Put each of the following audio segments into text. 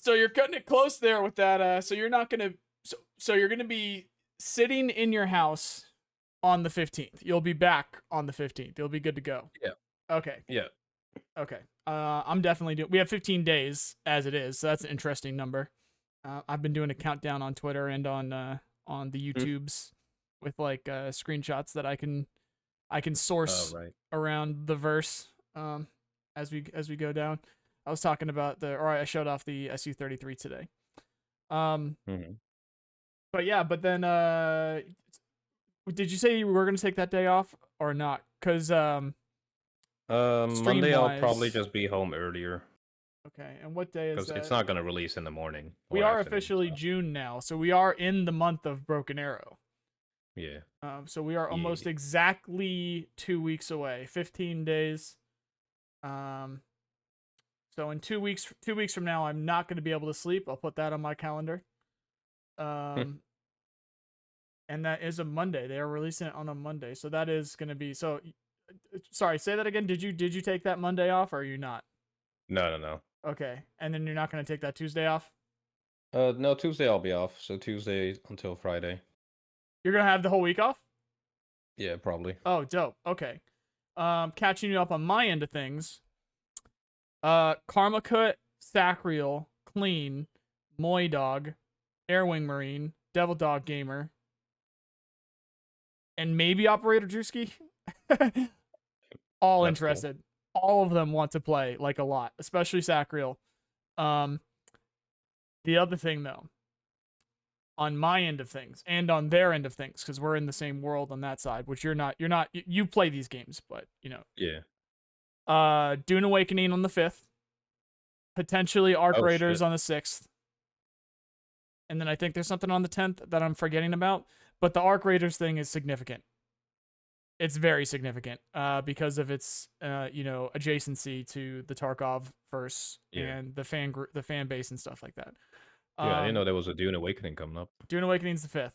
So you're cutting it close there with that. So you're not gonna. So you're gonna be sitting in your house on the 15th. You'll be back on the 15th. You'll be good to go. Yeah. Okay. Yeah. Okay. I'm definitely doing. We have 15 days as it is, so that's an interesting number. I've been doing a countdown on Twitter and on the Mm. YouTubes with like screenshots that I can source Right. around the verse as we go down. I was talking about I showed off the SU-33 today. Um, Hmm. but yeah, but then did you say you were gonna take that day off or not? Cause stream Monday I'll probably wise, just be home earlier okay. And what day is because it's that? not gonna release in the morning We or are afternoon. officially So June now, so we are in the month of Broken Arrow. yeah. So we are almost Yeah. exactly 2 weeks away, 15 days. Um, so in 2 weeks, 2 weeks from now, I'm not going to be able to sleep. I'll put that on my calendar. Um, and that is a Monday. They are releasing it on a Monday, so that is going to be so. Sorry, say that again. Did you take that Monday off, or are you not? No, no, no. Okay, and then you're not going to take that Tuesday off. No, Tuesday I'll be off. So Tuesday until Friday. You're gonna have the whole week off. Yeah, probably. Oh, dope. Okay. Catching you up on my end of things. Karma Cut, Sacriel, Clean, Moy Dog, Airwing Marine, Devil Dog Gamer, and maybe Operator Drewski. All That's cool. interested. All of them want to play like a lot, especially Sacriel. Um, the other thing though, on my end of things and on their end of things, because we're in the same world on that side, which you're not. You're not. You play these games, but you know. Yeah. Dune Awakening on the 5th, potentially Arc Oh Raiders shit. on the 6th, and then I think there's something on the 10th that I'm forgetting about. But the Arc Raiders thing is significant. It's very significant because of its adjacency to the Tarkov verse Yeah. and the fan base and stuff like that. Yeah, I didn't Um, know there was a Dune Awakening coming up. Dune Awakening's the 5th.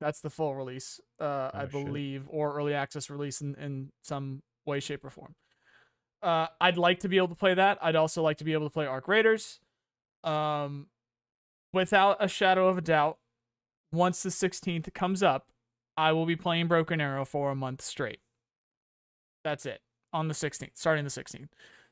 That's the full release, I Oh shit. believe, or early access release in some way, shape, or form. I'd like to be able to play that. I'd also like to be able to play Arc Raiders. Um, Without a shadow of a doubt, once the 16th comes up, I will be playing Broken Arrow for a month straight. That's it. On the 16th, starting the 16th.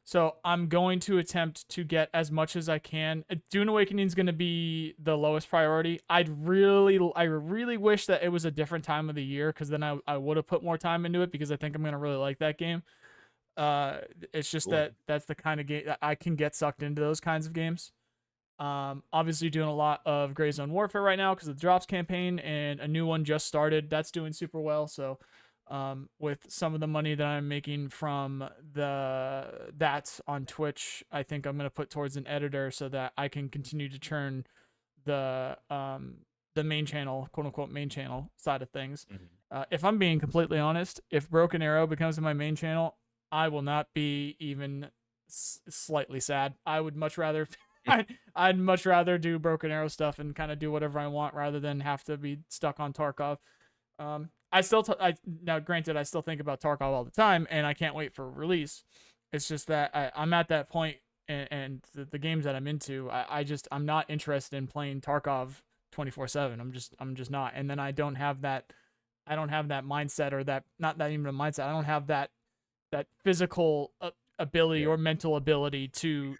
So I'm going to attempt to get as much as I can. Dune Awakening is going to be the lowest priority. I really wish that it was a different time of the year because then I would have put more time into it because I think I'm going to really like that game. It's just Cool. that that's the kind of game that I can get sucked into those kinds of games. Obviously doing a lot of Gray Zone Warfare right now because of the drops campaign and a new one just started that's doing super well. So, with some of the money that I'm making from that on Twitch, I think I'm gonna put towards an editor so that I can continue to churn the main channel, quote unquote main channel side of things. Mhm. If I'm being completely honest, if Broken Arrow becomes my main channel, I will not be even slightly sad. I would much rather I'd much rather do Broken Arrow stuff and kind of do whatever I want rather than have to be stuck on Tarkov. I still now granted I still think about Tarkov all the time and I can't wait for release. It's just that I'm at that point and the games that I'm into, I'm not interested in playing Tarkov 24/7. I'm just not. And then I don't have that mindset or that not that even a mindset. I don't have that physical ability Yeah. or mental ability to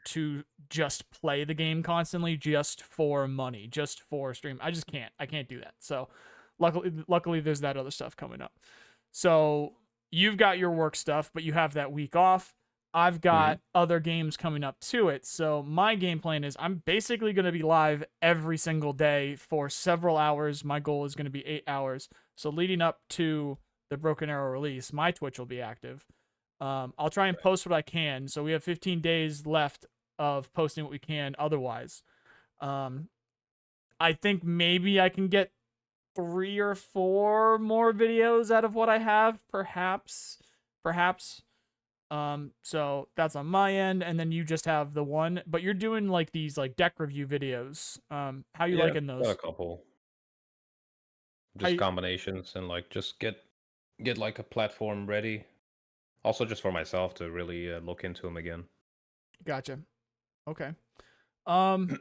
just play the game constantly just for money, just for stream. I can't do that. So luckily there's that other stuff coming up. So you've got your work stuff, but you have that week off. I've Hmm. got other games coming up to it. So my game plan is I'm basically going to be live every single day for several hours. My goal is going to be 8 hours. So leading up to the Broken Arrow release, my Twitch will be active. I'll try and post what I can. So we have 15 days left of posting what we can otherwise. Um, I think maybe I can get 3 or 4 more videos out of what I have, perhaps. Perhaps. So that's on my end, and then you just have the one, but you're doing like these like deck review videos. How you Yeah, liking got a those? couple. How Just you, combinations and like just get like a platform ready. Also, just for myself to really look into them again. gotcha. Okay. Um.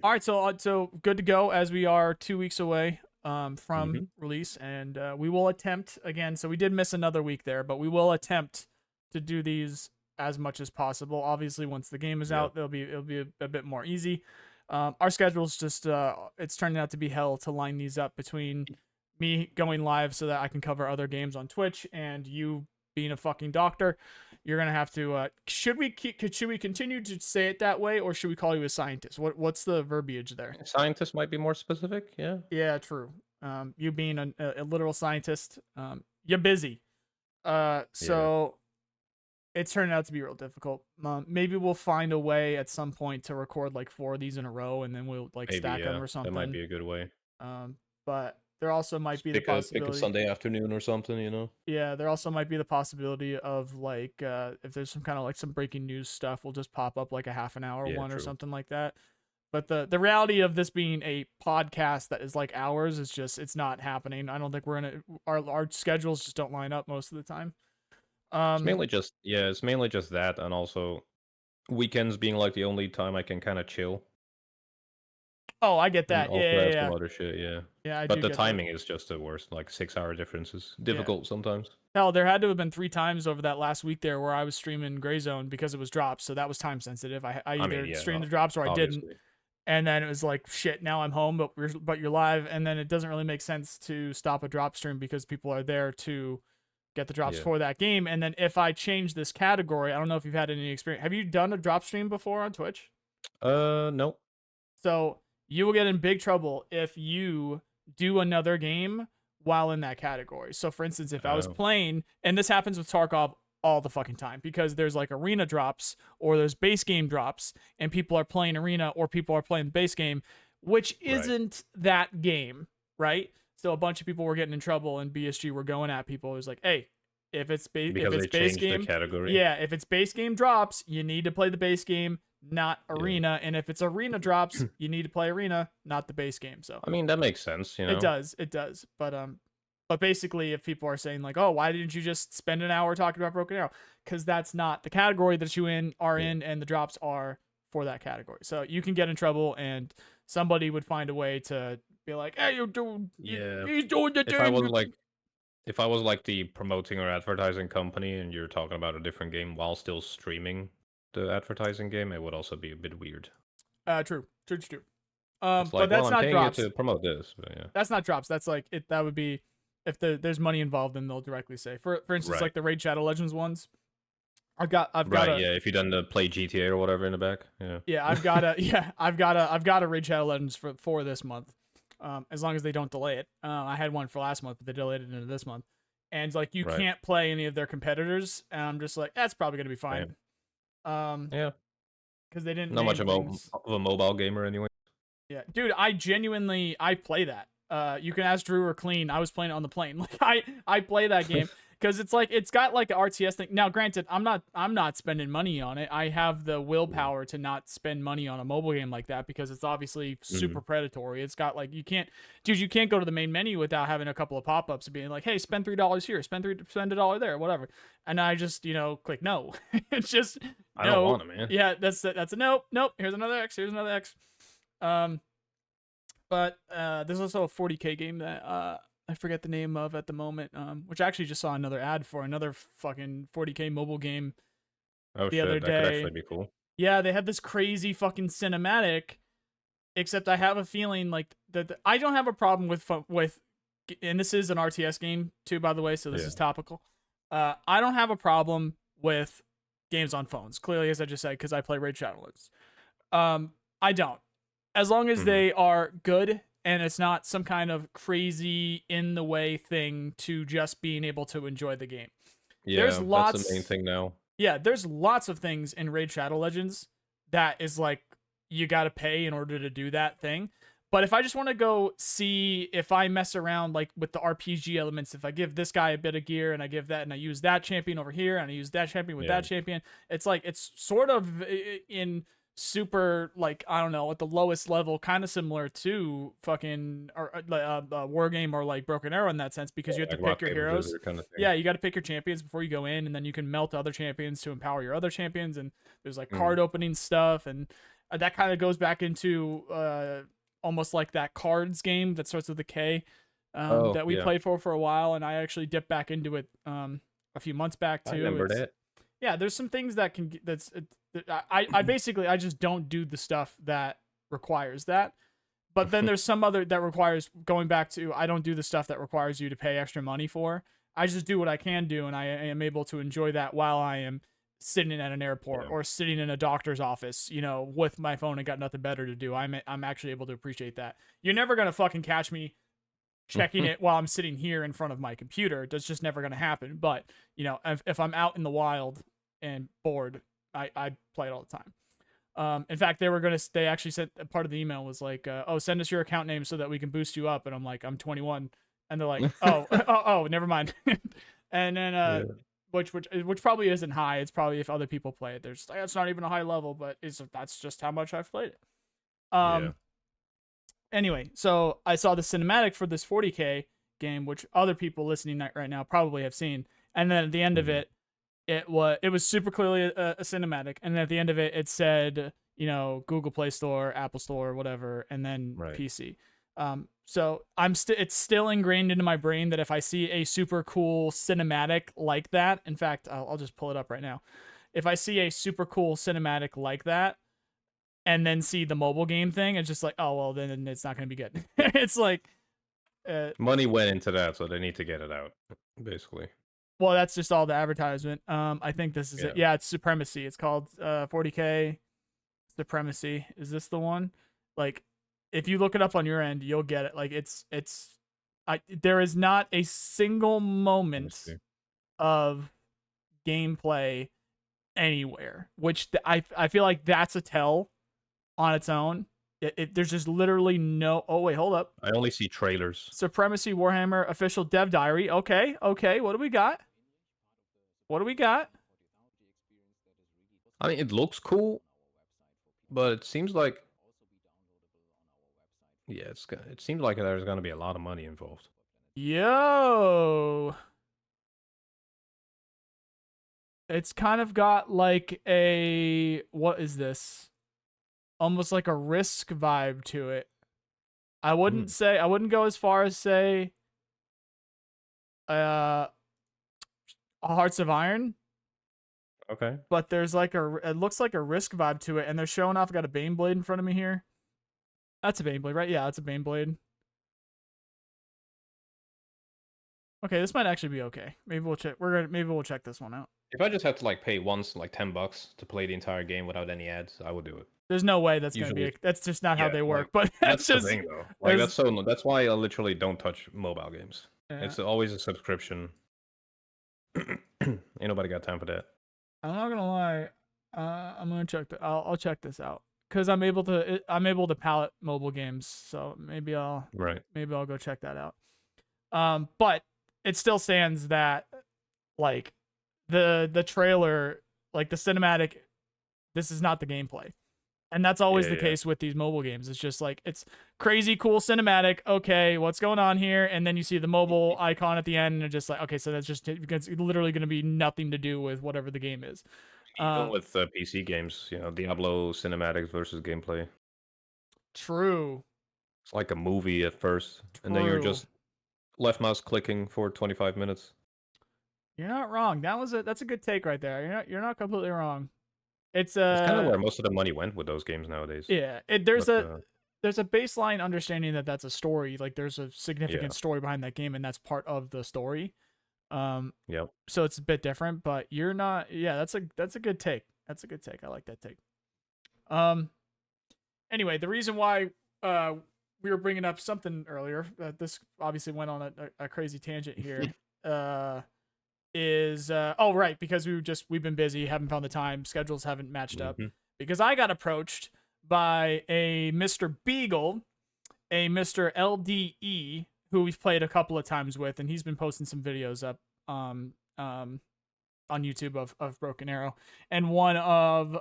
All right. So good to go as we are 2 weeks away Hmm. from release, and we will attempt again. So we did miss another week there, but we will attempt to do these as much as possible. Obviously, once the game is Yeah. out, it'll be a bit more easy. Our schedule's just it's turning out to be hell to line these up between me going live so that I can cover other games on Twitch and you being a fucking doctor. You're gonna have to. Should we continue to say it that way, or should we call you a scientist? What's the verbiage there? Scientists might be more specific. Yeah. Yeah, true. You being a literal scientist, you're busy. Yeah. So it's turned out to be real difficult. Maybe we'll find a way at some point to record like 4 of these in a row, and then we'll like Maybe. stack them Yeah. or That might something. be a good way. But there also might Just be the pick a possibility. Sunday afternoon or something. Yeah, there also might be the possibility of like if there's some kind of like some breaking news stuff, we'll just pop up like a half an hour Yeah. one or True. something like that. But the reality of this being a podcast that is like ours is just it's not happening. I don't think we're gonna our schedules just don't line up most of the time. It's Um mainly just It's mainly just that, and also weekends being like the only time I can kind of chill, oh, I get and that. also Yeah, have yeah, some yeah. other shit. Yeah. Yeah, I But do the get that. timing is just the worst. Like 6 hour differences. Yeah. Difficult sometimes. Hell, there had to have been 3 times over that last week there where I was streaming Gray Zone because it was drops, so that was time sensitive. I I mean, either yeah, streamed the drops or I didn't. obviously. And then it was like shit, now I'm home, but you're live, and then it doesn't really make sense to stop a drop stream because people are there to get the drops Yeah. for that game. And then if I change this category, I don't know if you've had any experience. Have you done a drop stream before on Twitch? No. So you will get in big trouble if you do another game while in that category. So for instance, if I was Oh, playing, and this happens with Tarkov all the fucking time because there's like arena drops or there's base game drops and people are playing arena or people are playing the base game, which right. isn't that game, right? So a bunch of people were getting in trouble and BSG were going at people. It was like, hey, if Because it's they base changed the game, category. yeah, if it's base game drops, you need to play the base game, not Yeah. arena. And if it's arena drops, you need to play arena, not the base game. So I mean, that makes sense, it does. But basically, if people are saying like, oh, why didn't you just spend an hour talking about Broken Arrow? Because that's not the category that you are Yeah. in, and the drops are for that category. So you can get in trouble, and somebody would find a way to be like, hey, Yeah. he's doing the If I was thing. like if I was like the promoting or advertising company and you're talking about a different game while still streaming the advertising game, it would also be a bit weird. True, true, true. It's But like, well, that's I'm not paying you drops. to promote this, but yeah. That's not drops. That's like it. That would be if there's money involved, then they'll directly say. For instance, Right. like the Raid Shadow Legends ones. I've got Right, a yeah, if you done the play GTA or whatever in the back. Yeah. yeah I've got a Raid Shadow Legends for this month. As long as they don't delay it. I had one for last month, but they delayed it into this month. And like you Right. can't play any of their competitors. And I'm just like that's probably gonna be fine. Damn. Um, Yeah. because they didn't Not much name of things. a mobile gamer anyway. Yeah, dude, I play that. You can ask Drew or Clean. I was playing it on the plane. Like I play that game because it's like it's got like an RTS thing. Now, granted, I'm not spending money on it. I have the Yeah. willpower to not spend money on a mobile game like that because it's obviously super Mhm. predatory. It's got like you can't go to the main menu without having a couple of pop ups and being like, hey, spend $3 here, spend $1 there, whatever. And I just click no. It's just I don't no. want it, man. Yeah, that's a nope. Nope. Here's another X. Here's another X. Um, but there's also a 40K game that I forget the name of at the moment. Which I actually just saw another ad for another fucking 40K mobile game Oh the other shit, that could day. actually be cool. Yeah, they had this crazy fucking cinematic. Except I have a feeling like that I don't have a problem with, and this is an RTS game too, by the way, so this Yeah. is topical. I don't have a problem with games on phones. Clearly, as I just said, because I play Raid Shadow Legends. I don't. As long as Mhm. they are good and it's not some kind of crazy in the way thing to just being able to enjoy the game. There's Yeah, that's the main lots thing now. Yeah, there's lots of things in Raid Shadow Legends that is like you got to pay in order to do that thing. But if I just want to go see if I mess around like with the RPG elements, if I give this guy a bit of gear and I give that and I use that champion over here and I use that champion with Yeah. that champion, it's like it's sort of in super like I don't know at the lowest level, kind of similar to fucking or war game or like Broken Arrow in that sense because you have to Like pick rock your paper heroes. scissors kind of thing. Yeah, you got to pick your champions before you go in, and then you can melt other champions to empower your other champions. And there's like Mm. card opening stuff, and that kind of goes back into almost like that cards game that starts with a K Oh that we yeah, played for a while, and I actually dipped back into it a few months back I too. remember It's that. yeah, there's some things that can that's I basically I just don't do the stuff that requires that. But then there's some other that requires going back to I don't do the stuff that requires you to pay extra money for. I just do what I can do, and I am able to enjoy that while I am sitting at an airport Yeah. or sitting in a doctor's office, with my phone and got nothing better to do. I'm actually able to appreciate that. You're never gonna fucking catch me checking it while I'm sitting here in front of my computer. That's just never gonna happen. But if I'm out in the wild and bored, I play it all the time. In fact, they actually sent part of the email was like, oh, send us your account name so that we can boost you up. And I'm like, I'm 21. And they're like, oh, oh, never mind. And then, Yeah. which probably isn't high. It's probably if other people play it, there's it's not even a high level, but that's just how much I've played it. Yeah. Anyway, so I saw the cinematic for this 40K game, which other people listening right now probably have seen. And then at the end of Mhm. it was super clearly a cinematic, and then at the end of it, it said Google Play Store, Apple Store, whatever, and then Right. PC. So it's still ingrained into my brain that if I see a super cool cinematic like that, in fact, I'll just pull it up right now. If I see a super cool cinematic like that, and then see the mobile game thing, it's just like, oh well, then it's not going to be good. It's like, Money went into that, so they need to get it out, basically. well, that's just all the advertisement. I think this is it. Yeah. Yeah, it's Supremacy. It's called 40K Supremacy. Is this the one? Like, if you look it up on your end, you'll get it. Like, there is not a single Let me moment see. of gameplay anywhere, which I feel like that's a tell on its own. There's just literally no. Oh wait, hold up. I only see trailers. Supremacy Warhammer official dev diary. Okay, what do we got? What do we got? I mean, it looks cool, but it seems like it seems like there's gonna be a lot of money involved. Yo. It's kind of got like what is this? Almost like a Risk vibe to it. I wouldn't go as far as say Hearts of Iron, Okay. but there's like it looks like a Risk vibe to it, and they're showing off. I got a Baneblade in front of me here. That's a Baneblade, right? Yeah, that's a Baneblade. Okay, this might actually be okay. Maybe we'll check. Maybe we'll check this one out. If I just had to like pay once like $10 to play the entire game without any ads, I would do it. There's no way that's gonna Usually, be. That's just not how yeah, they work. like, But that's the just thing though. Like that's why I literally don't touch mobile games. Yeah. It's always a subscription. Ain't nobody got time for that. I'm not gonna lie. I'm gonna check. I'll check this out because I'm able to palette mobile games. So maybe I'll go check that out. But it still stands that like the trailer, like the cinematic, this is not the gameplay. And that's always the case with these mobile games. It's just like, it's crazy cool cinematic. Okay, what's going on here? And then you see the mobile icon at the end, and it's just like, okay, so it's literally going to be nothing to do with whatever the game is. Even with PC games, Diablo cinematics versus gameplay. True. It's like a movie at first, and then you're just left mouse clicking for 25 minutes. You're not wrong. That's a good take right there. You're not completely wrong. It's kind of where most of the money went with those games nowadays. Yeah, there's a baseline understanding that that's a story. Like there's a significant story behind that game, and that's part of the story. Yep. So it's a bit different, but you're not. Yeah, that's a good take. That's a good take. I like that take. Anyway, the reason why we were bringing up something earlier, this obviously went on a crazy tangent here. Is right, because we've been busy, haven't found the time, schedules haven't matched up. Because I got approached by a Mr. Beagle, a Mr. LDE, who we've played a couple of times with, and he's been posting some videos up on YouTube of Broken Arrow, and one of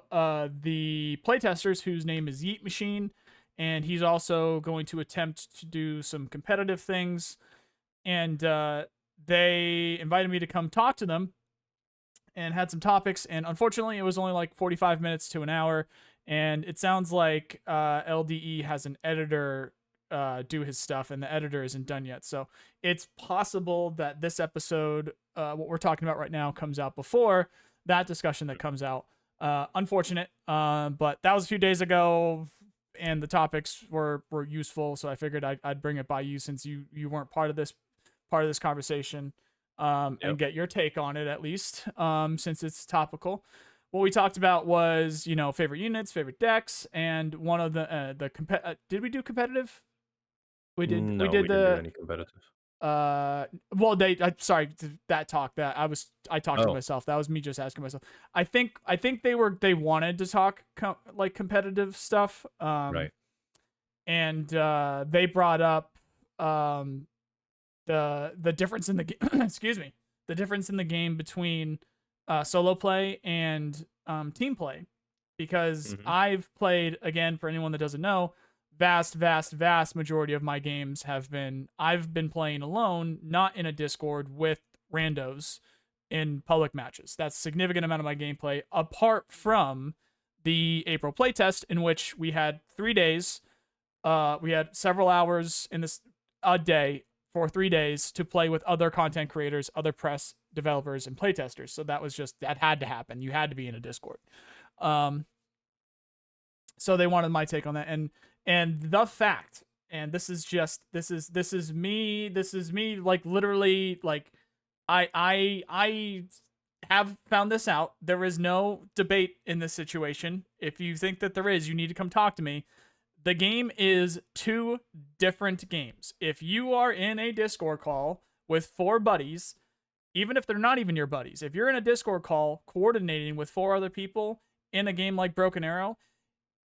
the playtesters whose name is Yeet Machine, and he's also going to attempt to do some competitive things, and they invited me to come talk to them and had some topics, and unfortunately it was only like 45 minutes to an hour, and it sounds like LDE has an editor do his stuff, and the editor isn't done yet. So it's possible that this episode, what we're talking about right now, comes out before that discussion that comes out. Unfortunate, but that was a few days ago, and the topics were useful, so I figured I'd bring it by you since you weren't part of this conversation, and get your take on it at least, since it's topical. What we talked about was, favorite units, favorite decks, and one of the did we do competitive? We did. No, we did didn't the do any competitive. well, sorry, that talk that I talked to Oh. myself. That was me just asking myself. I think they wanted to talk like competitive stuff. Right. And they brought up the difference in the game. Excuse me, the difference in the game between solo play and team play, because I've played, again, for anyone that doesn't know, vast majority of my games I've been playing alone, not in a Discord with randos in public matches. That's a significant amount of my gameplay, apart from the April playtest, in which we had 3 days. We had several hours in this a day for 3 days to play with other content creators, other press developers, and playtesters. So that had to happen. You had to be in a Discord. So they wanted my take on that, and the fact, and this is me, like, literally, like, I have found this out. There is no debate in this situation. If you think that there is, you need to come talk to me. The game is 2 different games. If you are in a Discord call with 4 buddies, even if they're not even your buddies, if you're in a Discord call coordinating with 4 other people in a game like Broken Arrow,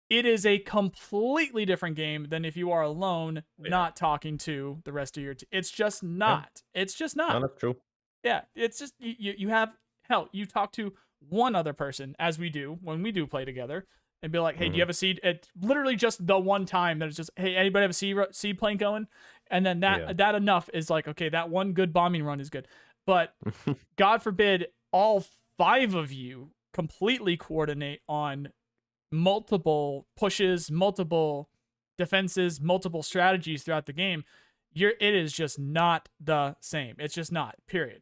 it is a completely different game than if you are alone, not talking to the rest of your team. It's just not. It's just not. No, that's true. Yeah, it's just, you have, hell, you talk to one other person, as we do when we do play together, and be like, hey, do you have a seed? It's literally just the one time that it's just, hey, anybody have a seed plane going? And then that enough is like, okay, that one good bombing run is good. But God forbid all 5 of you completely coordinate on multiple pushes, multiple defenses, multiple strategies throughout the game. It is just not the same. It's just not, period.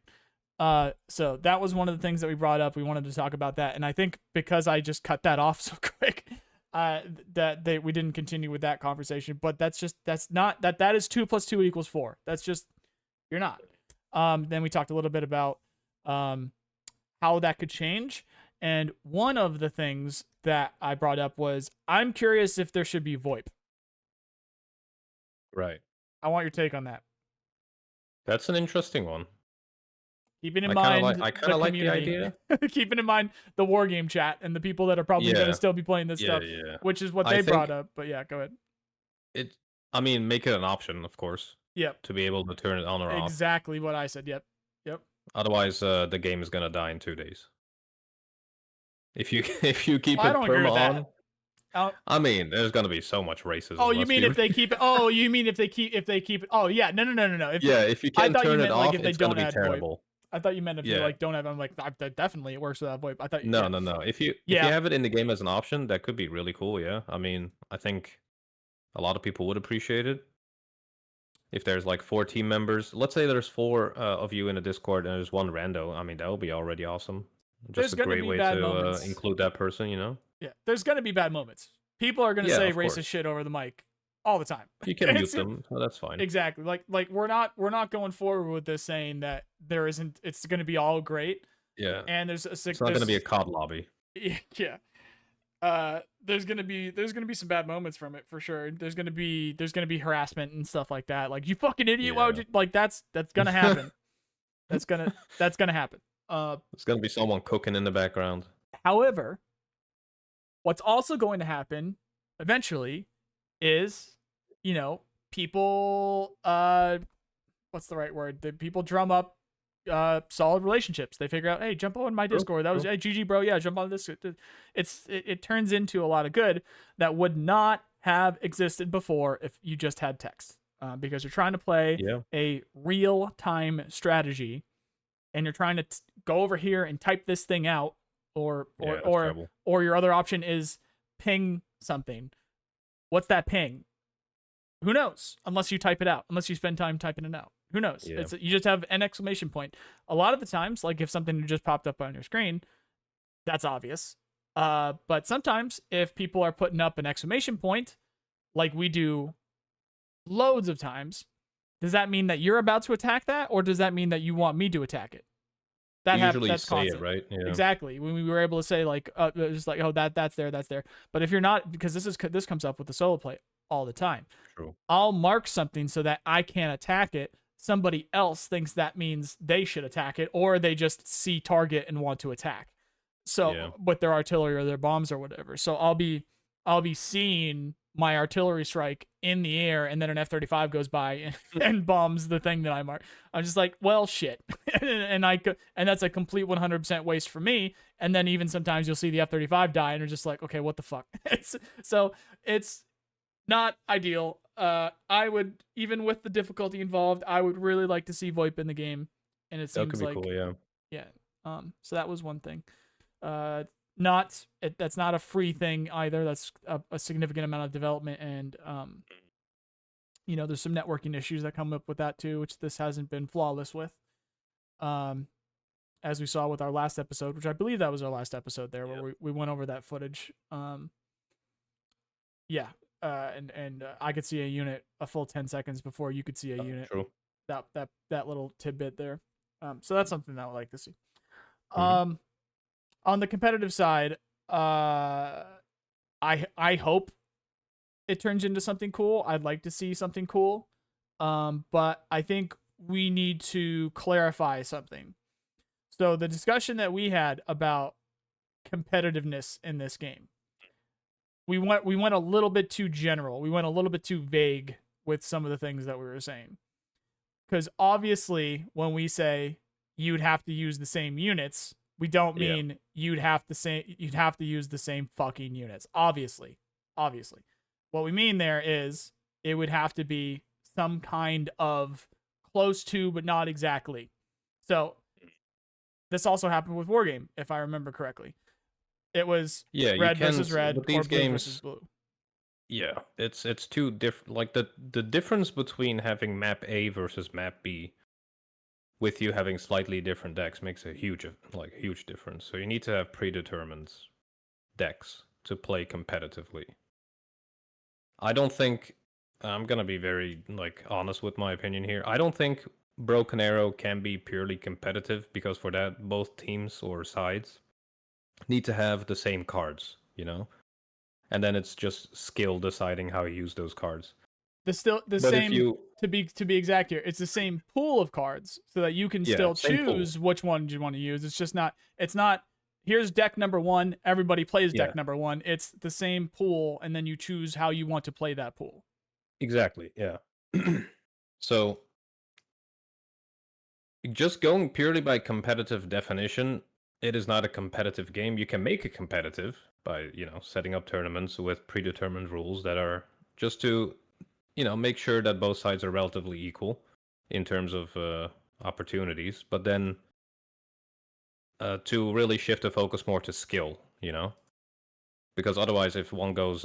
So that was one of the things that we brought up. We wanted to talk about that, and I think because I just cut that off so quick, we didn't continue with that conversation. But that is 2 + 2 = 4. That's just, you're not. Then we talked a little bit about how that could change, and one of the things that I brought up was, I'm curious if there should be VoIP. Right. I want your take on that. That's an interesting one. Keeping in mind, I kind of like the idea. Keeping in mind the war game chat and the people that are probably going to still be playing this stuff, which is what they brought up. But yeah, go ahead. Make it an option, of course. Yep. To be able to turn it on or off. Exactly what I said. Yep. Otherwise, the game is gonna die in 2 days. If you keep it I don't agree with perma that. I mean, there's gonna be so much racism. Oh, you mean if they keep it? Oh, you mean if they keep it? Oh, yeah. No. If you can't turn it off, if they it's gonna don't be terrible. VoIP. I thought you meant if you don't have. I'm like, definitely it works without VoIP. I thought no. If you have it in the game as an option, that could be really cool. Yeah, I mean, I think a lot of people would appreciate it. If there's like 4 team members, let's say there's 4 of you in a Discord and there's one rando, I mean, that would be already awesome. Just a great way to include that person, Yeah, there's gonna be bad moments. People are gonna say racist shit over the mic all the time. You can mute them, so that's fine. Exactly. Like we're not going forward with this saying that there isn't. It's gonna be all great. Yeah. And it's not gonna be a COD lobby. Yeah. There's gonna be some bad moments from it for sure. There's gonna be harassment and stuff like that. Like, you fucking idiot! Why would you, like, that's gonna happen. that's gonna happen. There's gonna be someone cooking in the background. However, what's also going to happen eventually is, people, what's the right word? The people drum up solid relationships. They figure out, hey, jump on my Discord. That was hey, GG, bro. Yeah, jump on this. It turns into a lot of good that would not have existed before if you just had text, because you're trying to play a real time strategy, and you're trying to go over here and type this thing out, or your other option is ping something. What's that ping? Who knows? Unless you type it out. Unless you spend time typing it out. Who knows? Yeah. You just have an exclamation point. A lot of the times, like if something just popped up on your screen, that's obvious. But sometimes if people are putting up an exclamation point, like we do loads of times, does that mean that you're about to attack that, or does that mean that you want me to attack it? That happens. That's constant, right? Yeah. Exactly. When we were able to say like, just like, oh, that's there. But if you're not, because this comes up with the solo play all the time. True. I'll mark something so that I can't attack it. Somebody else thinks that means they should attack it, or they just see target and want to attack. So with their artillery or their bombs or whatever. So I'll be seeing my artillery strike in the air, and then an F-35 goes by and bombs the thing that I marked. I'm just like, well, shit, and that's a complete 100% waste for me. And then even sometimes you'll see the F-35 die, and you're just like, okay, what the fuck? It's not ideal. I would, even with the difficulty involved, I would really like to see VoIP in the game, and it seems like cool, yeah. So that was one thing. That's not a free thing either. That's a significant amount of development, and there's some networking issues that come up with that too, which this hasn't been flawless with. As we saw with our last episode, which I believe that was our last episode there, where we went over that footage. I could see a unit a full 10 seconds before you could see a unit. True. That little tidbit there. So that's something that I would like to see. Mm-hmm. On the competitive side, I hope it turns into something cool. I'd like to see something cool. But I think we need to clarify something. So the discussion that we had about competitiveness in this game, we went a little bit too general. We went a little bit too vague with some of the things that we were saying. Because obviously, when we say you'd have to use the same units, we don't mean you'd have to use the same fucking units. Obviously. What we mean there is it would have to be some kind of close to, but not exactly. So this also happened with Wargame, if I remember correctly. It was red versus red, or blue versus blue. Yeah, it's too different. Like the difference between having map A versus map B, with you having slightly different decks, makes a huge difference. So you need to have predetermined decks to play competitively. I don't think, I'm gonna be very honest with my opinion here. I don't think Broken Arrow can be purely competitive, because for that both teams or sides need to have the same cards, and then it's just skill deciding how you use those cards. To be exact here, it's the same pool of cards, so that you can still choose which one you want to use. It's not here's deck number 1, everybody plays deck number 1. It's the same pool, and then you choose how you want to play that pool. Exactly, yeah. So just going purely by competitive definition, it is not a competitive game. You can make it competitive by, setting up tournaments with predetermined rules that are just to, make sure that both sides are relatively equal in terms of opportunities. But then to really shift the focus more to skill, because otherwise, if one goes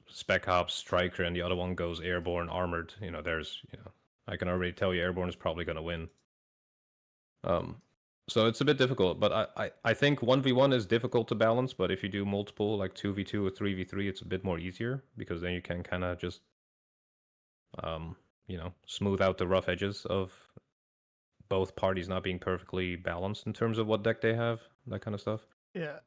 spec ops striker and the other one goes airborne armored, I can already tell you airborne is probably going to win. So it's a bit difficult, but I think 1v1 is difficult to balance, but if you do multiple, like 2v2 or 3v3, it's a bit more easier, because then you can kind of just, smooth out the rough edges of both parties not being perfectly balanced in terms of what deck they have, that kind of stuff. Yeah.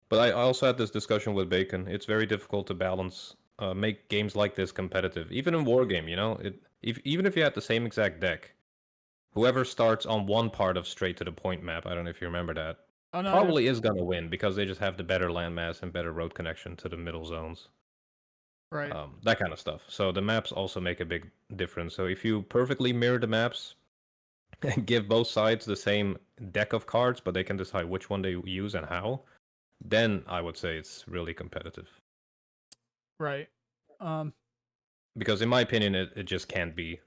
But I also had this discussion with Bacon. It's very difficult to balance, make games like this competitive. Even in Wargame, even if you had the same exact deck, whoever starts on one part of straight to the point map, I don't know if you remember that, probably is going to win, because they just have the better landmass and better road connection to the middle zones. Right. That kind of stuff. So the maps also make a big difference. So if you perfectly mirror the maps, give both sides the same deck of cards, but they can decide which one they use and how, then I would say it's really competitive. Right. Because in my opinion, it just can't be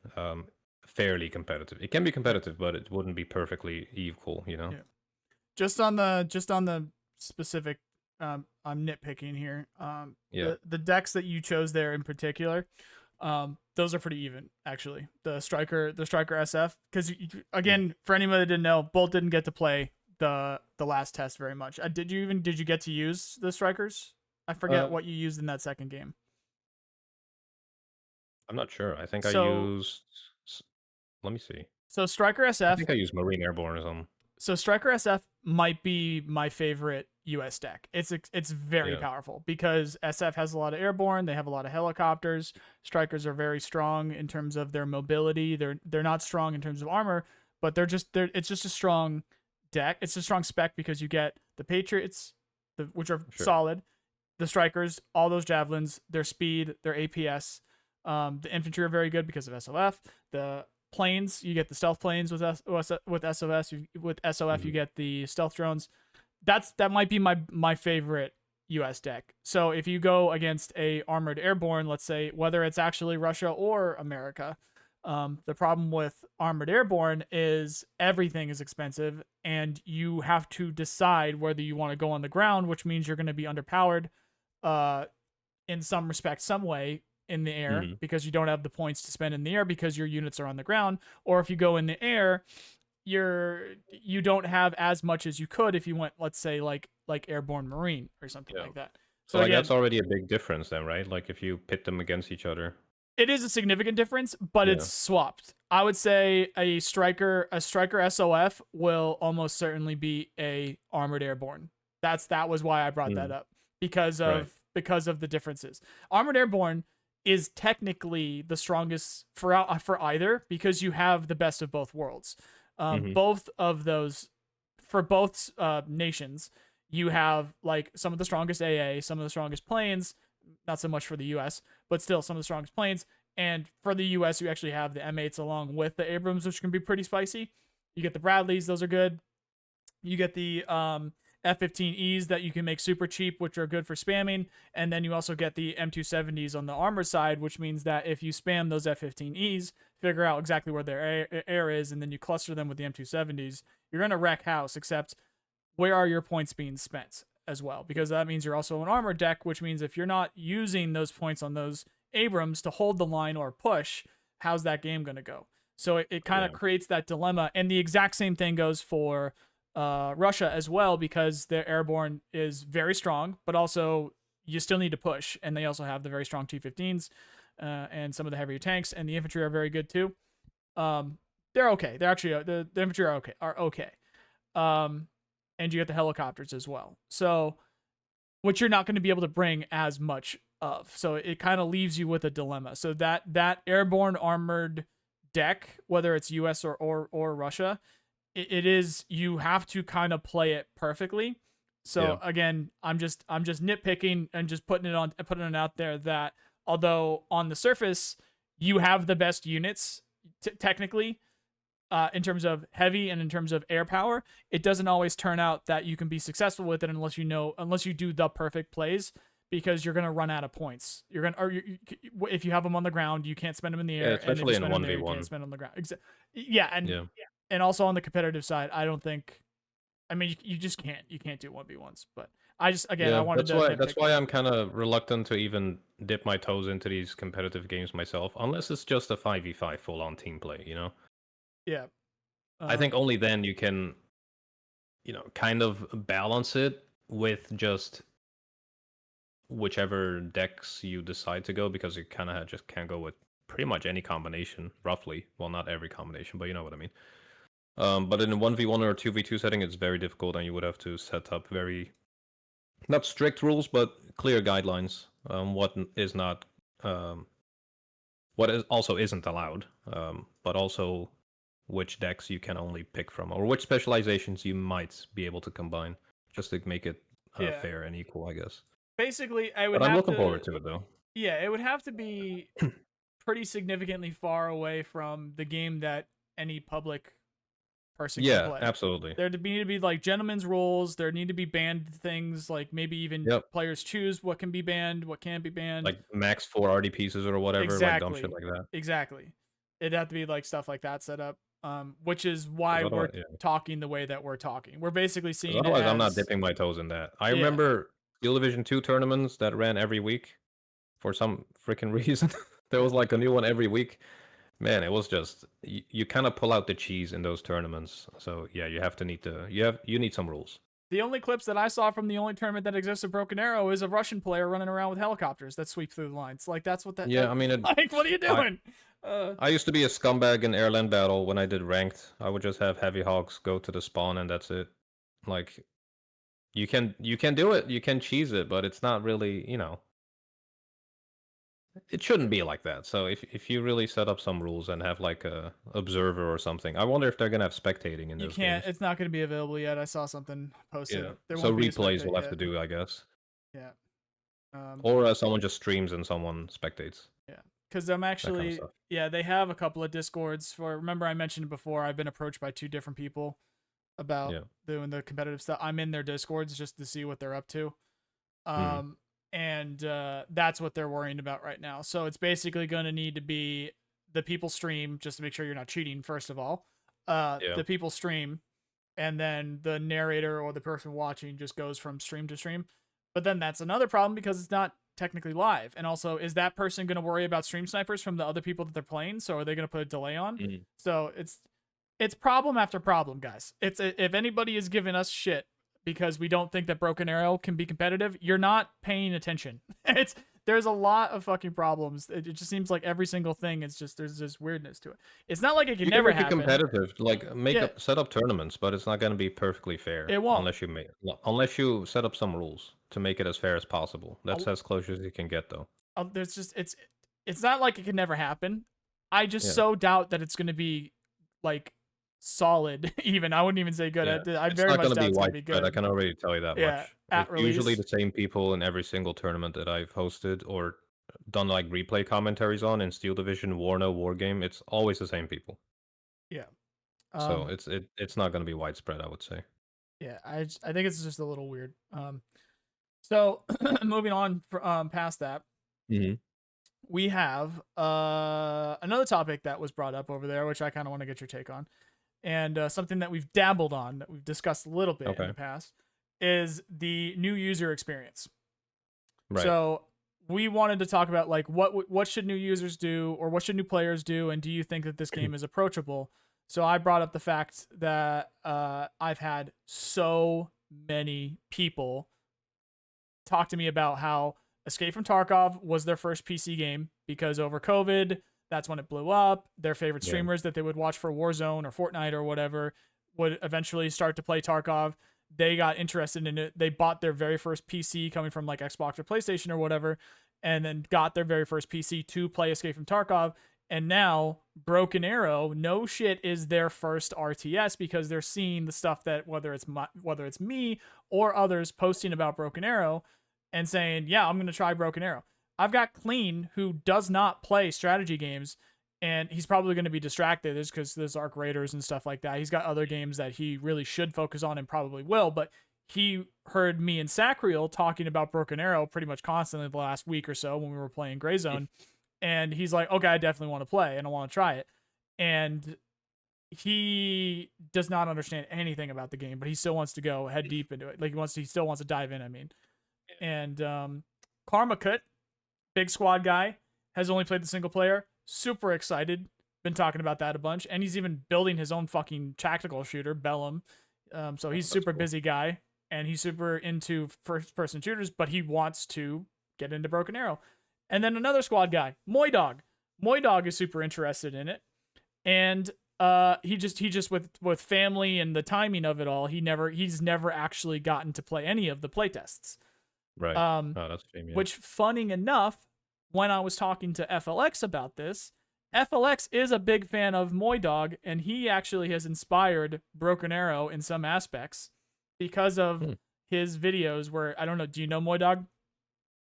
fairly competitive. It can be competitive, but it wouldn't be perfectly equal, you know? Yeah. Just on the specific, I'm nitpicking here. Yeah. The decks that you chose there in particular, those are pretty even actually. The striker SF, because again, for anyone that didn't know, Bolt didn't get to play the last test very much. Did you get to use the strikers? I forget what you used in that second game. I'm not sure. I think I So used. Let me see. so striker I SF. think I used Marine Airborne or something. So striker SF might be my favorite US deck. It's very Yeah. powerful because SF has a lot of airborne, they have a lot of helicopters. Strikers are very strong in terms of their mobility. They're not strong in terms of armor, but it's just a strong deck. It's a strong spec because you get the Patriots, which are solid, the Strikers, all those javelins, their speed, their APS. The infantry are very good because of SOF. The planes, you get the stealth planes with SOS. With SOF, you get the stealth drones. That might be my favorite US deck. So if you go against a armored airborne, let's say, whether it's actually Russia or America, the problem with armored airborne is everything is expensive, and you have to decide whether you want to go on the ground, which means you're going to be underpowered, in some respect, some way in the air because you don't have the points to spend in the air because your units are on the ground, or if you go in the air, you don't have as much as you could if you went, let's say, like airborne marine or something like that. So like again, that's already a big difference then, right? Like if you pit them against each other. It is a significant difference, but it's swapped. I would say a striker SOF will almost certainly be a armored airborne. That was why I brought that up because of the differences. Armored airborne is technically the strongest for either because you have the best of both worlds. Both of those, for both nations, you have like some of the strongest AA, some of the strongest planes. Not so much for the U.S., but still some of the strongest planes. And for the U.S., you actually have the M8s along with the Abrams, which can be pretty spicy. You get the Bradleys; those are good. You get the F-15Es that you can make super cheap, which are good for spamming. And then you also get the M270s on the armor side, which means that if you spam those F-15Es, figure out exactly where their air is, and then you cluster them with the M270s, you're going to wreck house, except where are your points being spent as well? Because that means you're also an armor deck, which means if you're not using those points on those Abrams to hold the line or push, how's that game going to go? So it kind of creates that dilemma. And the exact same thing goes for Russia as well, because their airborne is very strong, but also you still need to push. And they also have the very strong T-15s and some of the heavier tanks, and the infantry are very good too. They're okay. They're actually the infantry are okay. And you get the helicopters as well. So, which you're not going to be able to bring as much of. So it kind of leaves you with a dilemma. So that airborne armored deck, whether it's US or Russia, it is, you have to kind of play it perfectly. So again, I'm just nitpicking and just putting it out there that although on the surface you have the best units technically, in terms of heavy and in terms of air power, it doesn't always turn out that you can be successful with it unless you do the perfect plays, because you're gonna run out of points. If you have them on the ground, you can't spend them in the air. Especially in 1v1. You can't spend on the ground. And also on the competitive side, I don't think. I mean, you just can't. You can't do 1v1s. But I wanted to. That's why I'm kind of reluctant to even dip my toes into these competitive games myself, unless it's just a 5v5 full-on team play, you know. Yeah. I think only then you can, kind of balance it with just whichever decks you decide to go, because you kind of just can't go with pretty much any combination, roughly. Well, not every combination, but you know what I mean. But in a 1v1 or 2v2 setting, it's very difficult, and you would have to set up very, not strict rules, but clear guidelines. What is not, what is also isn't allowed, but also which decks you can only pick from, or which specializations you might be able to combine, just to make it fair and equal, I guess. Basically, I'm looking forward to it, though. Yeah, it would have to be pretty significantly far away from the game that any public person can Yeah, play. absolutely. There need to be like gentlemen's rules. There need to be banned things, like maybe even players choose what can be banned, what can't be banned. Like max 4 RD pieces or whatever, like dumb shit like that. Exactly. It'd have to be like stuff like that set up. Which is why we're talking the way that we're talking. We're basically seeing it otherwise, as, I'm not dipping my toes in that. I remember Steel Division 2 tournaments that ran every week for some freaking reason. There was like a new one every week. Man, it was just you kind of pull out the cheese in those tournaments. So yeah, you need some rules. The only clips that I saw from the only tournament that exists of Broken Arrow is a Russian player running around with helicopters that sweep through the lines. Like that's what that. Yeah, I mean, like what are you doing? I used to be a scumbag in Airland Battle when I did ranked. I would just have heavy hogs go to the spawn and that's it. Like you can do it, you can cheese it, but it's not really, it shouldn't be like that. So if you really set up some rules and have like a observer or something, I wonder if they're gonna have spectating in those games. It's not gonna be available yet. I saw something posted. Yeah. So replays will have to do, I guess. Yeah. Or someone just streams and someone spectates. Yeah. Because I'm actually, they have a couple of Discords for. Remember, I mentioned it before. I've been approached by 2 different people about doing the competitive stuff. I'm in their Discords just to see what they're up to. And that's what they're worrying about right now. So it's basically going to need to be the people stream just to make sure you're not cheating, first of all. The people stream, and then the narrator or the person watching just goes from stream to stream. But then that's another problem because it's not technically live. And also, is that person going to worry about stream snipers from the other people that they're playing? So are they going to put a delay on? So it's problem after problem, guys. It's if anybody is giving us shit because we don't think that Broken Arrow can be competitive, you're not paying attention. There's a lot of fucking problems. It just seems like every single thing is just there's this weirdness to it. It's not like it can never happen. Competitive, like set up tournaments, but it's not going to be perfectly fair. It won't unless you set up some rules to make it as fair as possible. That's as close as you can get, though. There's just it's not like it can never happen. I just so doubt that it's going to be like solid. Even I wouldn't even say good. I very much doubt it's going to be good. I can already tell you that much. It's usually the same people in every single tournament that I've hosted or done like replay commentaries on in Steel Division, Warno, Wargame. It's always the same people. Yeah. So it's not going to be widespread, I would say. Yeah, I think it's just a little weird. So moving on past that, we have another topic that was brought up over there, which I kind of want to get your take on, and something that we've dabbled on, that we've discussed a little bit in the past, is the new user experience. Right. So we wanted to talk about like what should new users do, or what should new players do, and do you think that this game is approachable? So I brought up the fact that I've had so many people talk to me about how Escape from Tarkov was their first PC game because over COVID, that's when it blew up. Their favorite streamers that they would watch for Warzone or Fortnite or whatever would eventually start to play Tarkov. They got interested in it. They bought their very first PC coming from like Xbox or PlayStation or whatever, and then got their very first PC to play Escape from Tarkov. And now Broken Arrow, no shit, is their first RTS because they're seeing the stuff that whether it's me or others posting about Broken Arrow and saying, yeah, I'm going to try Broken Arrow. I've got Clean, who does not play strategy games, and he's probably going to be distracted because there's Arc Raiders and stuff like that. He's got other games that he really should focus on and probably will, but he heard me and Sacriel talking about Broken Arrow pretty much constantly the last week or so when we were playing Gray Zone, and he's like, okay, I definitely want to play, and I want to try it. And he does not understand anything about the game, but he still wants to go head deep into it. Like he still wants to dive in, I mean. And Karma Cut, big squad guy, has only played the single player. Super excited. Been talking about that a bunch. And he's even building his own fucking tactical shooter, Bellum. So he's super busy guy. And he's super into first-person shooters, but he wants to get into Broken Arrow. And then another squad guy, Moydog. Moydog is super interested in it. And he just with family and the timing of it all, he's never actually gotten to play any of the playtests. Right. That's a shame, yeah. Which, funny enough, when I was talking to FLX about this, FLX is a big fan of Moydog, and he actually has inspired Broken Arrow in some aspects because of his videos where, I don't know, do you know Moydog?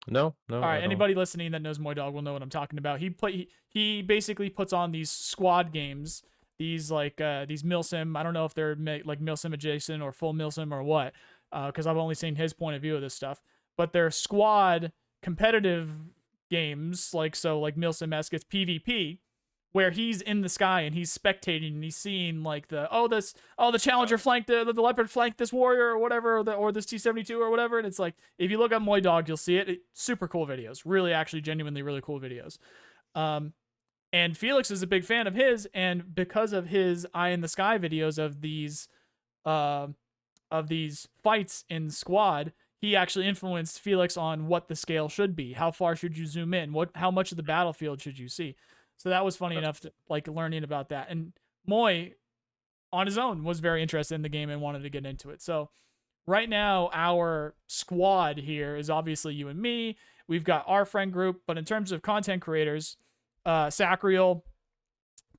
No. All right, anybody listening that knows Moydog will know what I'm talking about. He basically puts on these squad games these milsim. I don't know if they're like milsim adjacent or full milsim or what, because I've only seen his point of view of this stuff. But they're squad competitive games, like milsim-esque. It's PvP, where he's in the sky and he's spectating and he's seeing like the challenger flanked the leopard flanked this warrior or whatever, or this T-72 or whatever. And it's like, if you look up Moy Dog, you'll see it. Super cool videos, really, actually genuinely really cool videos. And Felix is a big fan of his, and because of his eye in the sky videos of these fights in squad, he actually influenced Felix on what the scale should be. How far should you zoom in? How much of the battlefield should you see? So that was funny enough to like learning about that. And Moy, on his own, was very interested in the game and wanted to get into it. So right now, our squad here is obviously you and me. We've got our friend group, but in terms of content creators, Sacriel,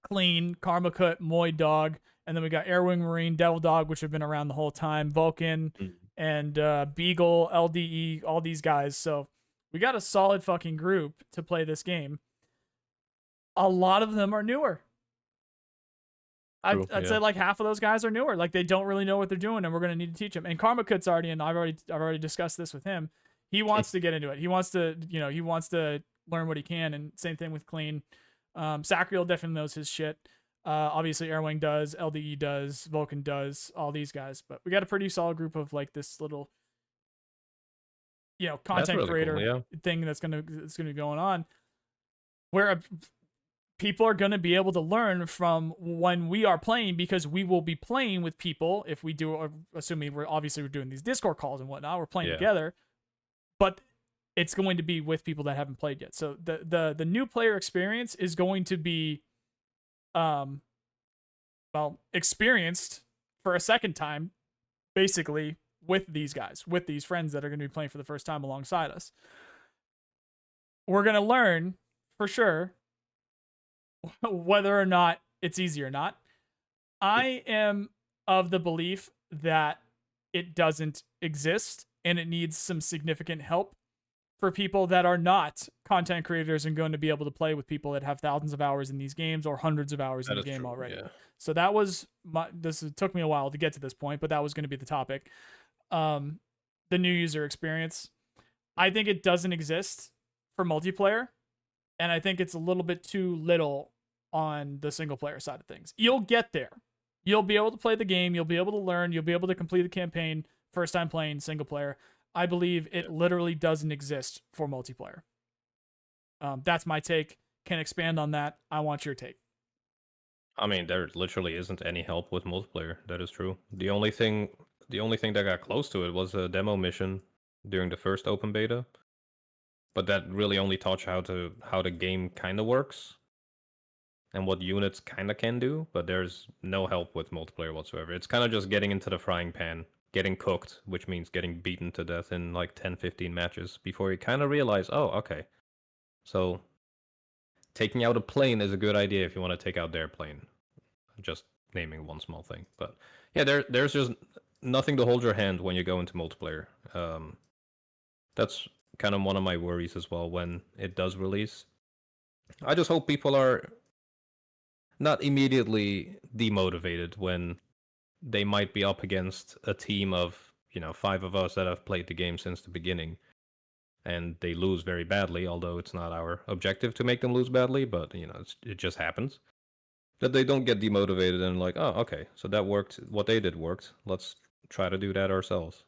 Clean, Karmakut, Moy Dog, and then we got Airwing Marine, Devil Dog, which have been around the whole time, Vulcan, and Beagle, LDE, all these guys. So we got a solid fucking group to play this game. A lot of them are newer. I'd say like half of those guys are newer. Like they don't really know what they're doing, and we're gonna need to teach them. And Karmakut's already in. I've already discussed this with him. He wants to get into it. He wants to learn what he can. And same thing with Clean. Sacriel definitely knows his shit. Obviously Airwing does, LDE does, Vulcan does, all these guys. But we got a pretty solid group of like this little, content really creator thing that's gonna be going on, where people are going to be able to learn from when we are playing, because we will be playing with people. If we do, assuming we're doing these Discord calls and whatnot, we're playing together, but it's going to be with people that haven't played yet. So the new player experience is going to be, experienced for a second time, basically with these guys, with these friends that are going to be playing for the first time alongside us. We're going to learn for sure whether or not it's easy or not. I am of the belief that it doesn't exist and it needs some significant help for people that are not content creators and going to be able to play with people that have thousands of hours in these games or hundreds of hours in the game already. Yeah. So that was this took me a while to get to this point, but that was going to be the topic. The new user experience. I think it doesn't exist for multiplayer, and I think it's a little bit too little on the single player side of things. You'll get there. You'll be able to play the game. You'll be able to learn. You'll be able to complete the campaign first time playing single player. I believe it literally doesn't exist for multiplayer. That's my take. Can expand on that. I want your take. I mean, there literally isn't any help with multiplayer. That is true. The only thing that got close to it was a demo mission during the first open beta. But that really only taught you how the game kind of works and what units kind of can do, but there's no help with multiplayer whatsoever. It's kind of just getting into the frying pan, getting cooked, which means getting beaten to death in like 10-15 matches before you kind of realize, oh, okay. So taking out a plane is a good idea if you want to take out their plane. Just naming one small thing. But yeah, there's just nothing to hold your hand when you go into multiplayer. That's kind of one of my worries as well when it does release. I just hope people are not immediately demotivated when they might be up against a team of, 5 of us that have played the game since the beginning, and they lose very badly, although it's not our objective to make them lose badly, but, it just happens. That they don't get demotivated and like, oh, okay, so that worked. What they did worked. Let's try to do that ourselves.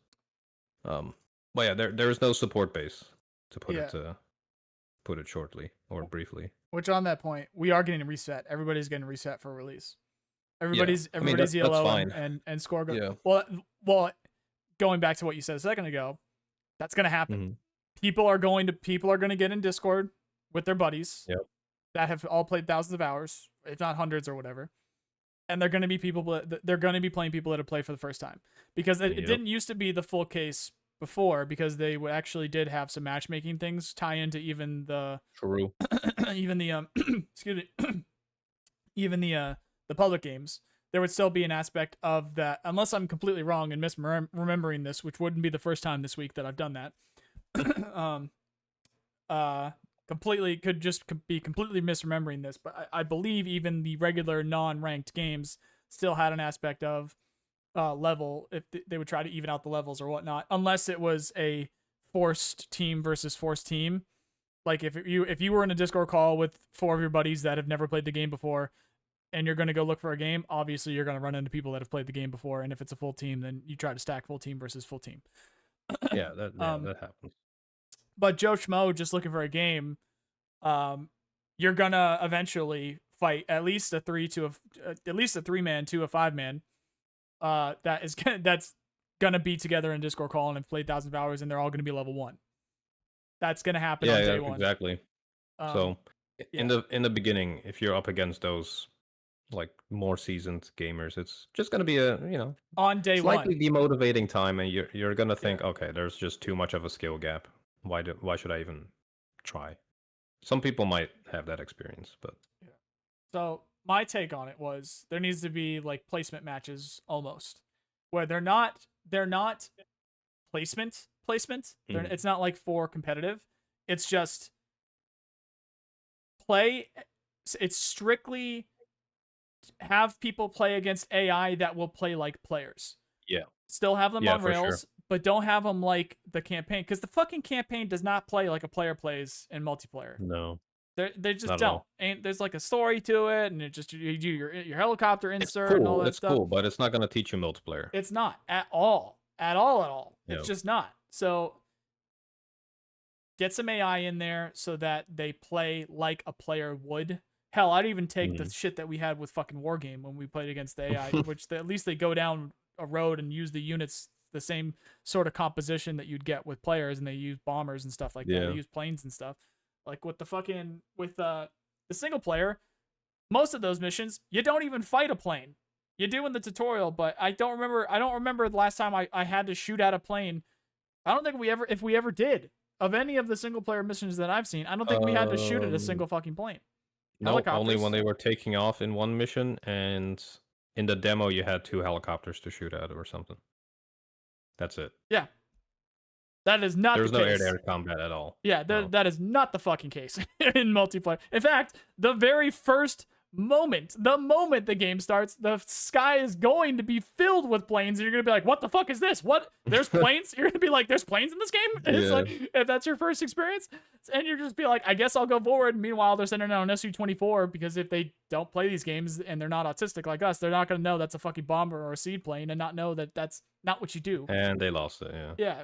But yeah, there is no support base, to put it shortly or briefly. Which on that point, we are getting a reset. Everybody's getting a reset for release. Everybody's ELO and score go. Yeah. Well, going back to what you said a second ago, that's gonna happen. Mm-hmm. People are going to get in Discord with their buddies that have all played thousands of hours, if not hundreds or whatever. And they're going to be playing people that have played for the first time, because it didn't used to be the full case before, because they actually did have some matchmaking things tie into even the the public games. There would still be an aspect of that, unless I'm completely wrong and misremembering this, which wouldn't be the first time this week that I've done that. could just be completely misremembering this, but I believe even the regular non-ranked games still had an aspect of level if they would try to even out the levels or whatnot, unless it was a forced team versus forced team. Like if you were in a Discord call with 4 of your buddies that have never played the game before, and you're gonna go look for a game, obviously you're gonna run into people that have played the game before, and if it's a full team, then you try to stack full team versus full team. That happens. But Joe Schmo just looking for a game, you're gonna eventually fight at least a 3-man to a 5-man. That's gonna be together in Discord call and have played thousands of hours, and they're all gonna be level 1. That's gonna happen on day 1. Exactly. So in the beginning, if you're up against those like more seasoned gamers, it's just gonna be a on day slightly 1 demotivating time, and you're gonna think, okay, there's just too much of a skill gap. Why should I even try? Some people might have that experience, but So my take on it was there needs to be like placement matches almost, where they're not placement. It's not like for competitive. It's just play. It's strictly have people play against AI that will play like players. Yeah. Still have them on rails, sure. but don't have them like the campaign, because the fucking campaign does not play like a player plays in multiplayer. No. They just don't. And there's like a story to it, and it just you do your helicopter insert and all that stuff. It's cool, but it's not gonna teach you multiplayer. It's not at all. At all. Yeah. It's just not. So get some AI in there so that they play like a player would. Hell, I'd even take the shit that we had with fucking Wargame when we played against the AI, which at least they go down a road and use the units the same sort of composition that you'd get with players, and they use bombers and stuff like that. They use planes and stuff. Like with the single player, most of those missions you don't even fight a plane. You do in the tutorial, but I don't remember the last time I had to shoot at a plane. I don't think if we ever did of any of the single player missions that I've seen. I don't think we had to shoot at a single fucking plane. No, only when they were taking off in one mission, and in the demo you had 2 helicopters to shoot at or something. That's it. Yeah. That is not the case. There's no air-to-air combat at all. Yeah, that is not the fucking case in multiplayer. In fact, the very first moment, the game starts, the sky is going to be filled with planes, and you're going to be like, what the fuck is this? What? There's planes? You're going to be like, there's planes in this game? And it's like, if that's your first experience, and you're just be like, I guess I'll go forward. Meanwhile, they're sending out an SU-24, because if they don't play these games and they're not autistic like us, they're not going to know that's a fucking bomber or a seed plane and not know that that's not what you do. And they lost it, yeah. Yeah,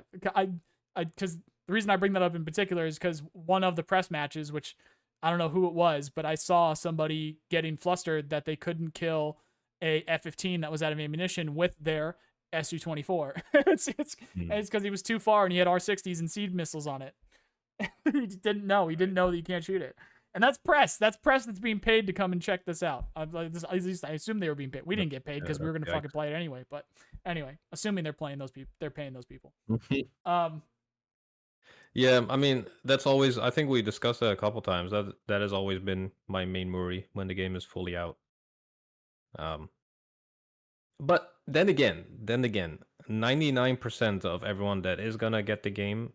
because the reason I bring that up in particular is because one of the press matches, which I don't know who it was, but I saw somebody getting flustered that they couldn't kill a F-15 that was out of ammunition with their Su-24. It's because he was too far and he had R-60s and seed missiles on it. He didn't know that you can't shoot it. And that's press. That's being paid to come and check this out. At least I assume they were being paid. We didn't get paid because we were going to fucking play it anyway. But anyway, assuming they're paying those people. Yeah, I mean, that's always, I think we discussed that a couple times. That has always been my main worry when the game is fully out. But then again, 99% of everyone that is gonna get the game,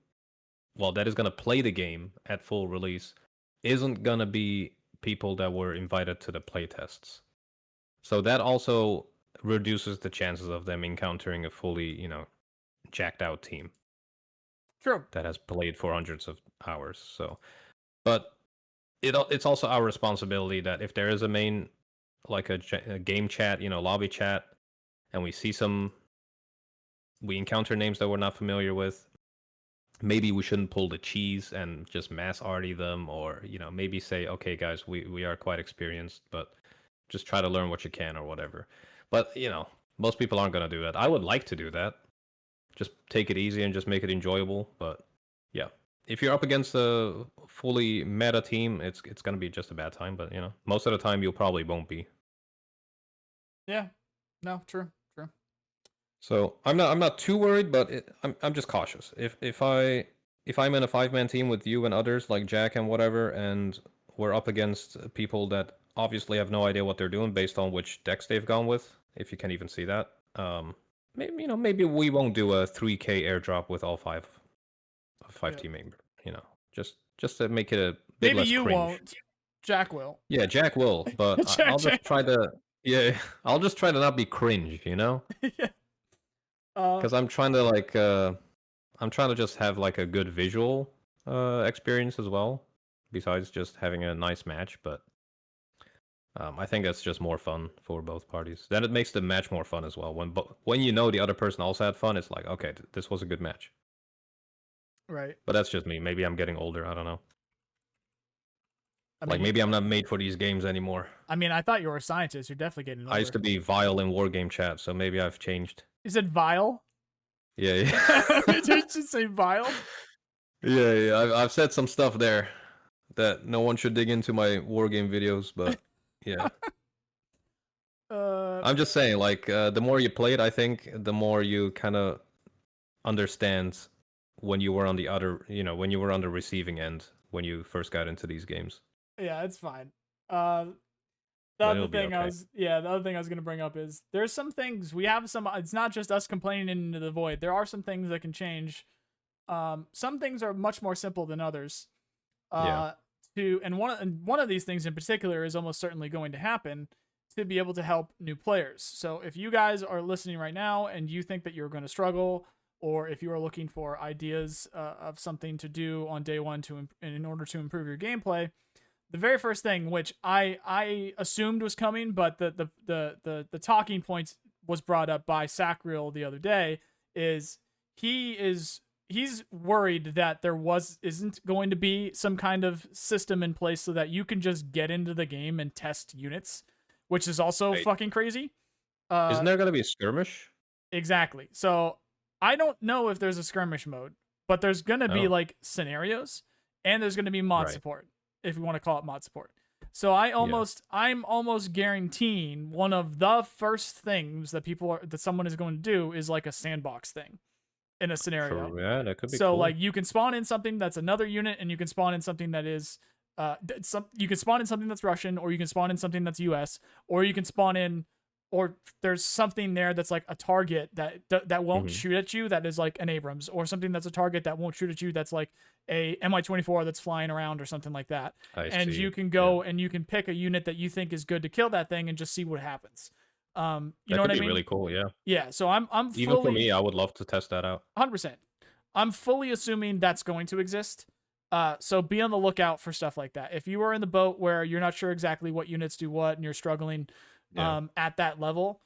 that is gonna play the game at full release, isn't gonna be people that were invited to the playtests. So that also reduces the chances of them encountering a fully, jacked out team. True. That has played for hundreds of hours. So, but it's also our responsibility that if there is a main, like a game chat, lobby chat, and we encounter names that we're not familiar with, maybe we shouldn't pull the cheese and just mass arty them, or maybe say, okay guys, we are quite experienced, but just try to learn what you can or whatever. But most people aren't going to do that. I would like to do that. Just take it easy and just make it enjoyable. But yeah, if you're up against a fully meta team, it's going to be just a bad time. But most of the time you probably won't be. Yeah, no, true. So I'm not too worried, but I'm just cautious. If I'm in a 5-man team with you and others like Jack and whatever, and we're up against people that obviously have no idea what they're doing based on which decks they've gone with, if you can even see that. Maybe we won't do a 3K airdrop with all 5 team members. Just to make it Maybe less you cringe. won't. Jack will. Yeah, Jack will, but I'll just Jack. try to. Yeah, I'll just try to not be cringe, you know? Yeah. Because I'm trying to like, I'm trying to just have like a good visual experience as well, besides just having a nice match. But I think that's just more fun for both parties. Then it makes the match more fun as well. When you know the other person also had fun, it's like, okay, this was a good match. Right. But that's just me. Maybe I'm getting older. I don't know. I Like mean, maybe I'm not made for these games anymore. I thought you were a scientist. You're definitely getting older. I used to be vile in wargame chat, so maybe I've changed. Is it vile? Yeah, yeah. Did you just say vile? Yeah. I've said some stuff there that no one should dig into my wargame videos, but yeah. I'm just saying, like, the more you play it, I think the more you kind of understand when you were on the other, when you were on the receiving end when you first got into these games. Yeah, it's fine. Then The it'll other be thing okay. the other thing I was gonna bring up is there's some things we have some. It's not just us complaining into the void. There are some things that can change. Some things are much more simple than others. Yeah. And one of these things in particular is almost certainly going to happen to be able to help new players. So if you guys are listening right now and you think that you're going to struggle, or if you are looking for ideas of something to do on day one in order to improve your gameplay, the very first thing, which I assumed was coming, but the talking points was brought up by Sacriel the other day, is he's worried that isn't going to be some kind of system in place so that you can just get into the game and test units, which is also fucking crazy. Isn't there going to be a skirmish? Exactly. So I don't know if there's a skirmish mode, but there's going to be like scenarios, and there's going to be mod support, if you want to call it mod support. So I'm almost guaranteeing one of the first things that someone is going to do is like a sandbox thing in a scenario. Yeah, that could be so cool. like you can spawn in something that's another unit, and you can spawn in something that is you can spawn in something that's Russian, or you can spawn in something that's US, or you can spawn in, or there's something there that's like a target that won't shoot at you, that is like an Abrams, or something that's a target that won't shoot at you, that's like a Mi-24 that's flying around or something like that. You can go and you can pick a unit that you think is good to kill that thing and just see what happens. You know what I mean? Really cool, yeah. Yeah, so I'm even for me, I would love to test that out. 100%. I'm fully assuming that's going to exist. So be on the lookout for stuff like that. If you are in the boat where you're not sure exactly what units do what and you're struggling at that level,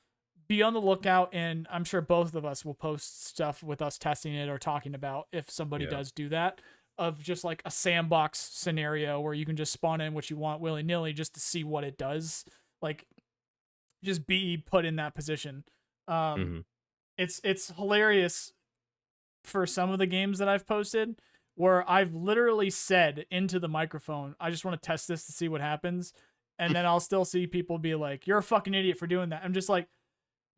be on the lookout, and I'm sure both of us will post stuff with us testing it or talking about if somebody does do that, of just like a sandbox scenario where you can just spawn in what you want willy-nilly just to see what it does. Like, just be put in that position. It's hilarious for some of the games that I've posted where I've literally said into the microphone, I just want to test this to see what happens. And then I'll still see people be like, you're a fucking idiot for doing that. I'm just like,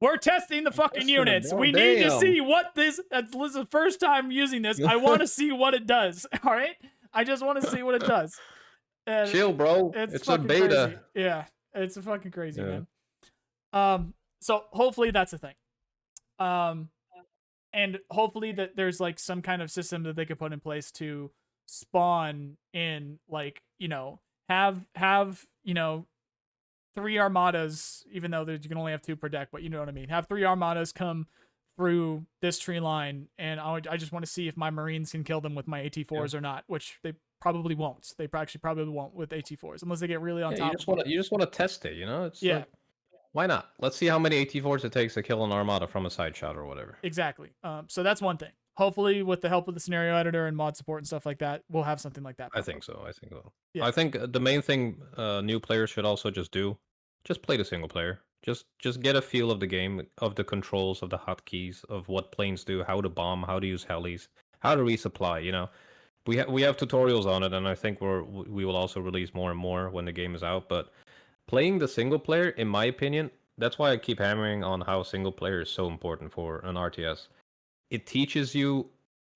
we're testing the fucking units. We need to see what this is the first time using this. I want to see what it does. All right. I just want to see what it does. And chill, bro. It's a beta. Crazy. Yeah. It's a fucking crazy, man. So hopefully that's a thing. And hopefully that there's like some kind of system that they could put in place to spawn in, like, have 3 armadas, even though you can only have 2 per deck, but you know what I mean. Have 3 armadas come through this tree line, and I just want to see if my Marines can kill them with my AT4s or not, which they probably won't. They probably won't with AT4s unless they get really on top. You just want to test it, It's like, why not? Let's see how many AT4s it takes to kill an armada from a side shot or whatever. Exactly. So that's one thing. Hopefully, with the help of the scenario editor and mod support and stuff like that, we'll have something like that. I think so. Yeah. I think the main thing new players should also just play the single player. Just get a feel of the game, of the controls, of the hotkeys, of what planes do, how to bomb, how to use helis, how to resupply. We have tutorials on it, and I think we will also release more and more when the game is out. But playing the single player, in my opinion, that's why I keep hammering on how single player is so important for an RTS. It teaches you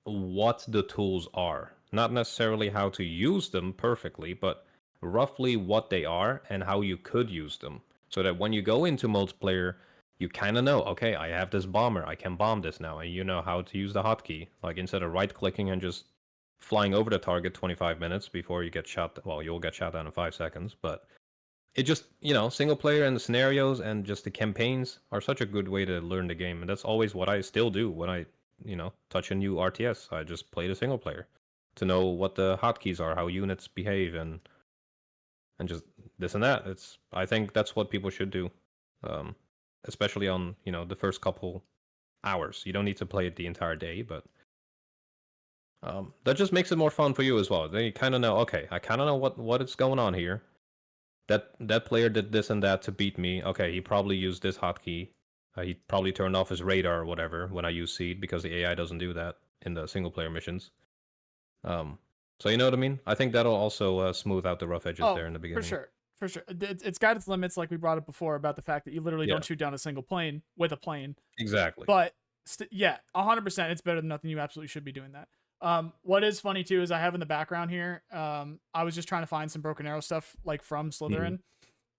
what the tools are. Not necessarily how to use them perfectly, but roughly what they are and how you could use them. So that when you go into multiplayer, you kind of know, okay, I have this bomber, I can bomb this now, and you know how to use the hotkey. Like, instead of right-clicking and just flying over the target 25 minutes before you get shot. Well, you'll get shot down in 5 seconds, but it just, single player and the scenarios and just the campaigns are such a good way to learn the game. And that's always what I still do when I, touch a new RTS. I just play the single player to know what the hotkeys are, how units behave, and just this and that. I think that's what people should do, especially on the first couple hours. You don't need to play it the entire day, but that just makes it more fun for you as well. Then you kind of know, okay, I kind of know what is going on here. That player did this and that to beat me. Okay, he probably used this hotkey. He probably turned off his radar or whatever when I use Seed, because the AI doesn't do that in the single player missions. So you know what I mean? I think that'll also smooth out the rough edges there in the beginning. For sure. It's got its limits, like we brought up before, about the fact that you literally don't shoot down a single plane with a plane. Exactly. But yeah, 100%, it's better than nothing. You absolutely should be doing that. What is funny too is I have in the background here, I was just trying to find some Broken Arrow stuff like from Slytherin,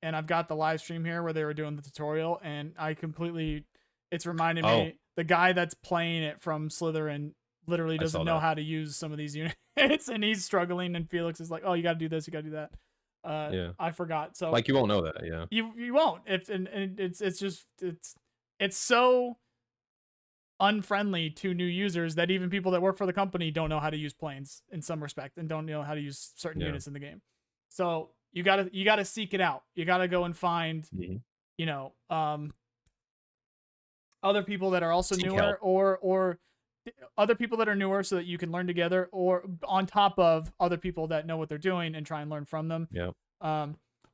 and I've got the live stream here where they were doing the tutorial, and it's reminded me, the guy that's playing it from Slytherin literally doesn't know how to use some of these units, and he's struggling, and Felix is like, oh, you gotta do this, you gotta do that. I forgot. So like, you won't know that. Yeah, you won't. It's so unfriendly to new users that even people that work for the company don't know how to use planes in some respect, and don't know how to use certain units in the game. So you gotta seek it out. You gotta go and find other people that are also newer, or other people that are newer, so that you can learn together, or on top of other people that know what they're doing and try and learn from them.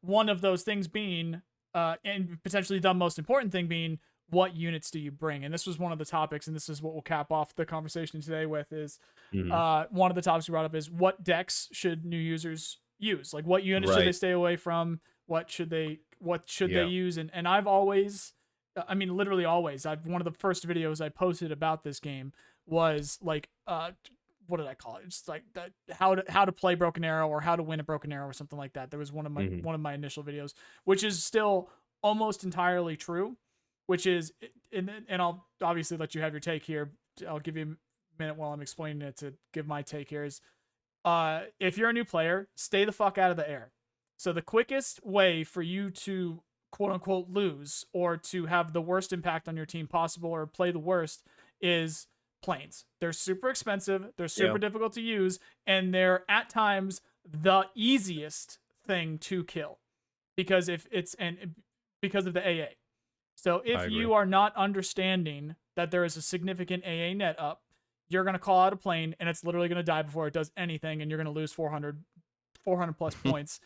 One of those things being, and potentially the most important thing being, what units do you bring? And this was one of the topics, and this is what we'll cap off the conversation today with, is one of the topics we brought up is, what decks should new users use? Like, what units should they stay away from? What should they use? And I've always, literally always, one of the first videos I posted about this game was like, what did I call it? Just like that, how to play Broken Arrow, or how to win a Broken Arrow, or something like that. There was one of my initial videos, which is still almost entirely true, which is, and I'll obviously let you have your take here. I'll give you a minute while I'm explaining it to give my take here. Is if you're a new player, stay the fuck out of the air. So the quickest way for you to quote unquote lose, or to have the worst impact on your team possible, or play the worst, is planes. They're super expensive, they're super difficult to use, and they're at times the easiest thing to kill, because because of the AA. So if you are not understanding that there is a significant AA net up, you're going to call out a plane, and it's literally going to die before it does anything, and you're going to lose 400 plus points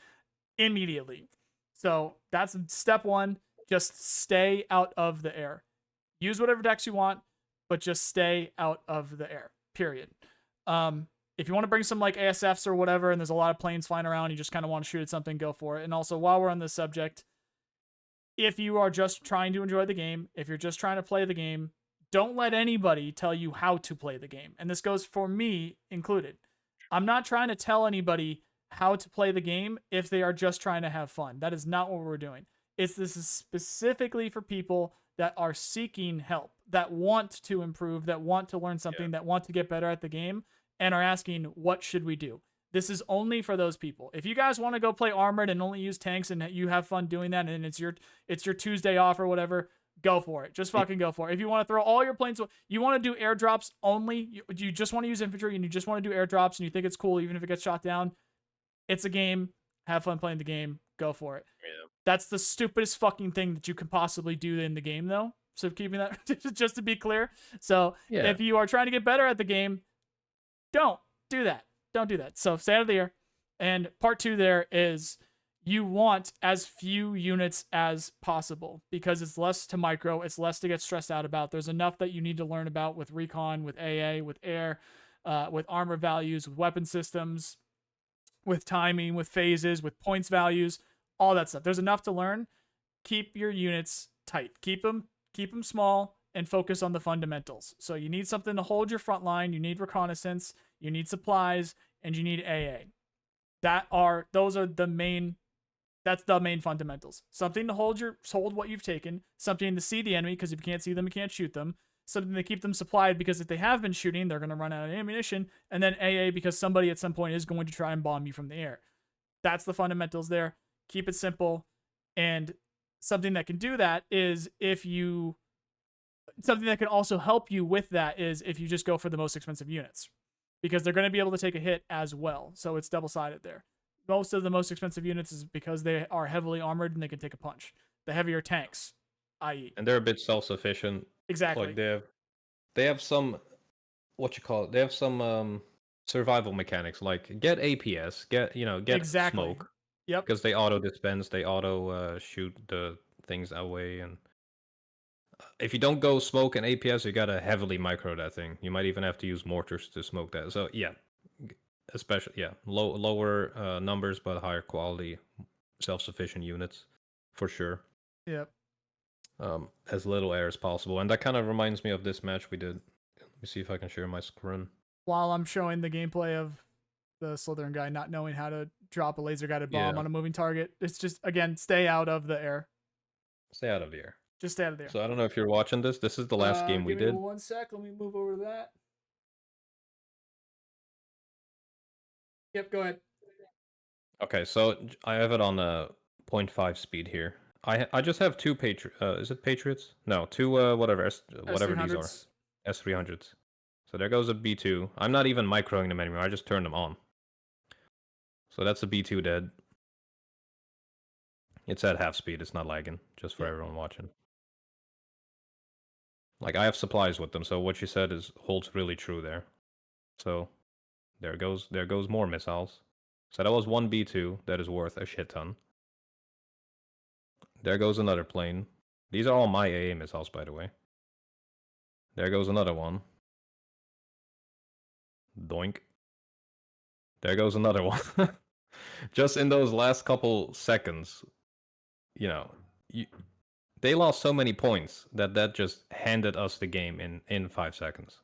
immediately. So that's step one. Just stay out of the air. Use whatever decks you want, but just stay out of the air, period. If you want to bring some like ASFs or whatever, and there's a lot of planes flying around, you just kind of want to shoot at something, go for it. And also, while we're on this subject, if you are just trying to enjoy the game, if you're just trying to play the game, don't let anybody tell you how to play the game. And this goes for me included. I'm not trying to tell anybody how to play the game if they are just trying to have fun. That is not what we're doing. This is specifically for people that are seeking help, that want to improve, that want to learn something, that want to get better at the game, and are asking, what should we do? This is only for those people. If you guys want to go play Armored and only use tanks, and you have fun doing that, and it's your Tuesday off or whatever, go for it. Just fucking go for it. If you want to throw all your planes, you want to do airdrops only, you just want to use infantry, and you just want to do airdrops, and you think it's cool even if it gets shot down, it's a game. Have fun playing the game. Go for it. Yeah. That's the stupidest fucking thing that you can possibly do in the game, though. So keeping that, just to be clear. So if you are trying to get better at the game, don't do that. Don't do that. So stay out of the air. And part two there is, you want as few units as possible, because it's less to micro, it's less to get stressed out about. There's enough that you need to learn about with recon, with AA, with air, with armor values, with weapon systems, with timing, with phases, with points values, all that stuff. There's enough to learn. Keep your units tight. Keep them small, and focus on the fundamentals. So you need something to hold your front line. You need reconnaissance. You need supplies, and you need AA. That's the main fundamentals. Something to hold what you've taken. Something to see the enemy, because if you can't see them, you can't shoot them. something to keep them supplied, because if they have been shooting, they're going to run out of ammunition. And then AA, because somebody at some point is going to try and bomb you from the air. That's the fundamentals there. Keep it simple. And something that can do that is something that can also help you with that is if you just go for the most expensive units, because they're going to be able to take a hit as well. So it's double-sided there. Most of the most expensive units is because they are heavily armored and they can take a punch. The heavier tanks, i.e. And they're a bit self-sufficient. Exactly. Like they have some, what you call it? They have some survival mechanics, like get APS, get exactly. smoke. Yep. Because they auto dispense, they auto shoot the things away, and if you don't go smoke and APS, you gotta heavily micro that thing. You might even have to use mortars to smoke that. So yeah, especially lower numbers but higher quality, self-sufficient units, for sure. Yep. As little air as possible, and that kind of reminds me of this match we did. Let me see if I can share my screen. While I'm showing the gameplay of the Slytherin guy not knowing how to drop a laser guided bomb on a moving target, it's just, again, stay out of the air. Stay out of the air. Just stay out of the air. So I don't know if you're watching this. This is the last game we did. Give me 1 sec. Let me move over to that. Yep, go ahead. Okay, so I have it on 0.5 speed here. I just have two is it Patriots? No, two whatever whatever these are. S300s. So there goes a B2. I'm not even microing them anymore. I just turned them on. So that's a B2 dead. It's at half speed. It's not lagging. Just for everyone watching. Like, I have supplies with them, so what you said holds really true there. So there goes more missiles. So that was one B2 that is worth a shit ton. There goes another plane. These are all my AA missiles, by the way. There goes another one. Doink. There goes another one. Just in those last couple seconds, they lost so many points that just handed us the game in 5 seconds.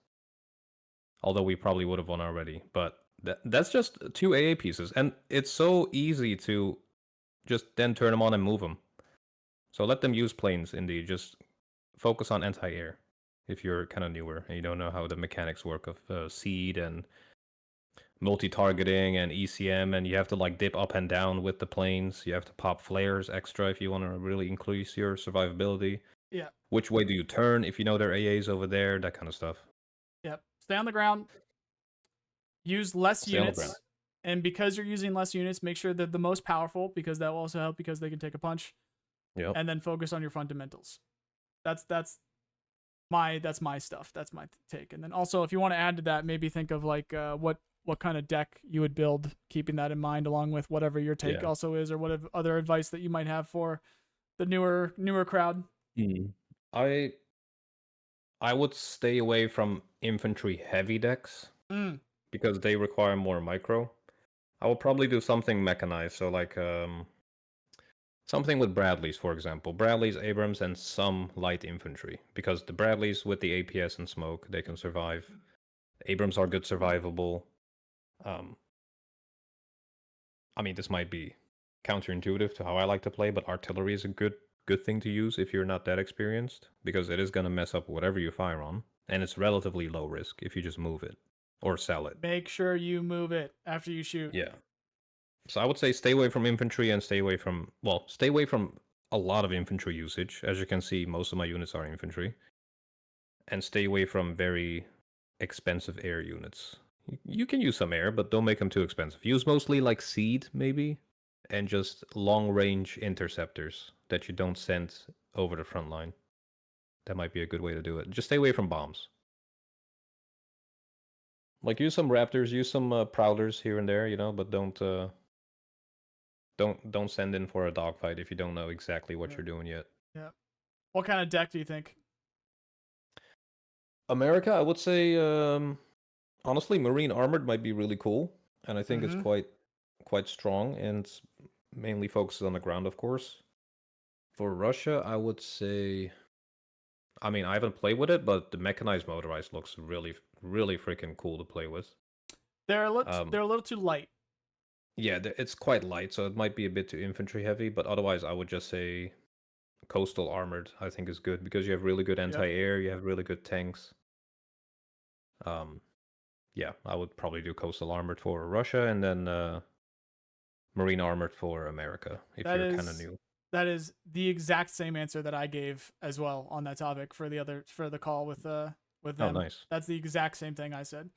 Although we probably would have won already, but that's just 2 AA pieces, and it's so easy to just then turn them on and move them. So let them use planes, indeed. Just focus on anti-air if you're kind of newer and you don't know how the mechanics work of seed and multi-targeting and ECM, and you have to like dip up and down with the planes. You have to pop flares extra if you want to really increase your survivability. Yeah. Which way do you turn if you know there are AAs over there? That kind of stuff. Yep. Stay on the ground. Use less units. And because you're using less units, make sure they're the most powerful, because that will also help because they can take a punch. Yep. And then focus on your fundamentals. That's my stuff. That's my take. And then also, if you want to add to that, maybe think of like what kind of deck you would build, keeping that in mind, along with whatever your take also is, or whatever other advice that you might have for the newer crowd. I would stay away from infantry heavy decks because they require more micro. I will probably do something mechanized, so like something with Bradleys, for example. Bradleys, Abrams, and some light infantry, because the Bradleys with the APS and smoke, they can survive. Abrams are good survivable. I mean, this might be counterintuitive to how I like to play, but artillery is a good thing to use if you're not that experienced, because it is going to mess up whatever you fire on, and it's relatively low risk if you just move it or sell it. Make sure you move it after you shoot. Yeah. So I would say stay away from infantry and stay away from a lot of infantry usage. As you can see, most of my units are infantry. And stay away from very expensive air units. You can use some air, but don't make them too expensive. Use mostly like seed, maybe, and just long-range interceptors that you don't send over the front line. That might be a good way to do it. Just stay away from bombs. Like, use some Raptors, use some Prowlers here and there, but don't send in for a dogfight if you don't know exactly what you're doing yet. Yeah. What kind of deck do you think? America, I would say, honestly, Marine Armored might be really cool, and I think it's quite strong, and mainly focuses on the ground, of course. For Russia, I would say, I mean, I haven't played with it, but the mechanized motorized looks really, really freaking cool to play with. They're a little too light. Yeah, it's quite light, so it might be a bit too infantry heavy, but otherwise I would just say coastal armored, I think, is good because you have really good anti-air, you have really good tanks. Yeah, I would probably do coastal armored for Russia, and then marine armored for America if you're kind of new. That is the exact same answer that I gave as well on that topic for the call with them. Oh, nice. That's the exact same thing I said.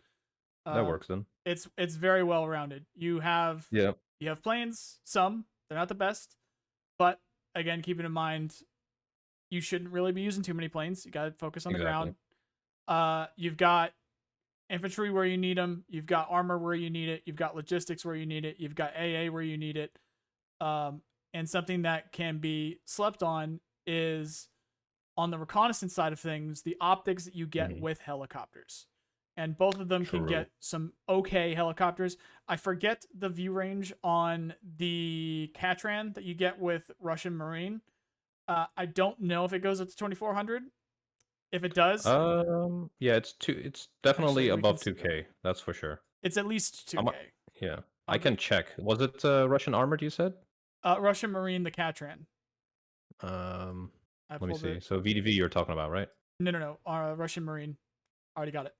That works then. It's very well rounded. You have planes, some they're not the best, but again, keeping in mind you shouldn't really be using too many planes. You got to focus on the ground. You've got infantry where you need them. You've got armor where you need it. You've got logistics where you need it. You've got AA where you need it. And something that can be slept on is on the reconnaissance side of things, the optics that you get with helicopters. And both of them can get some okay helicopters. I forget the view range on the Katran that you get with Russian Marine. I don't know if it goes up to 2400. If it does, yeah, it's definitely above 2K. That's for sure. It's at least 2K. Yeah, I can check. Was it Russian armored? You said? Russian Marine, the Katran. Let me see. So VDV, you're talking about, right? No. Russian Marine. Already got it.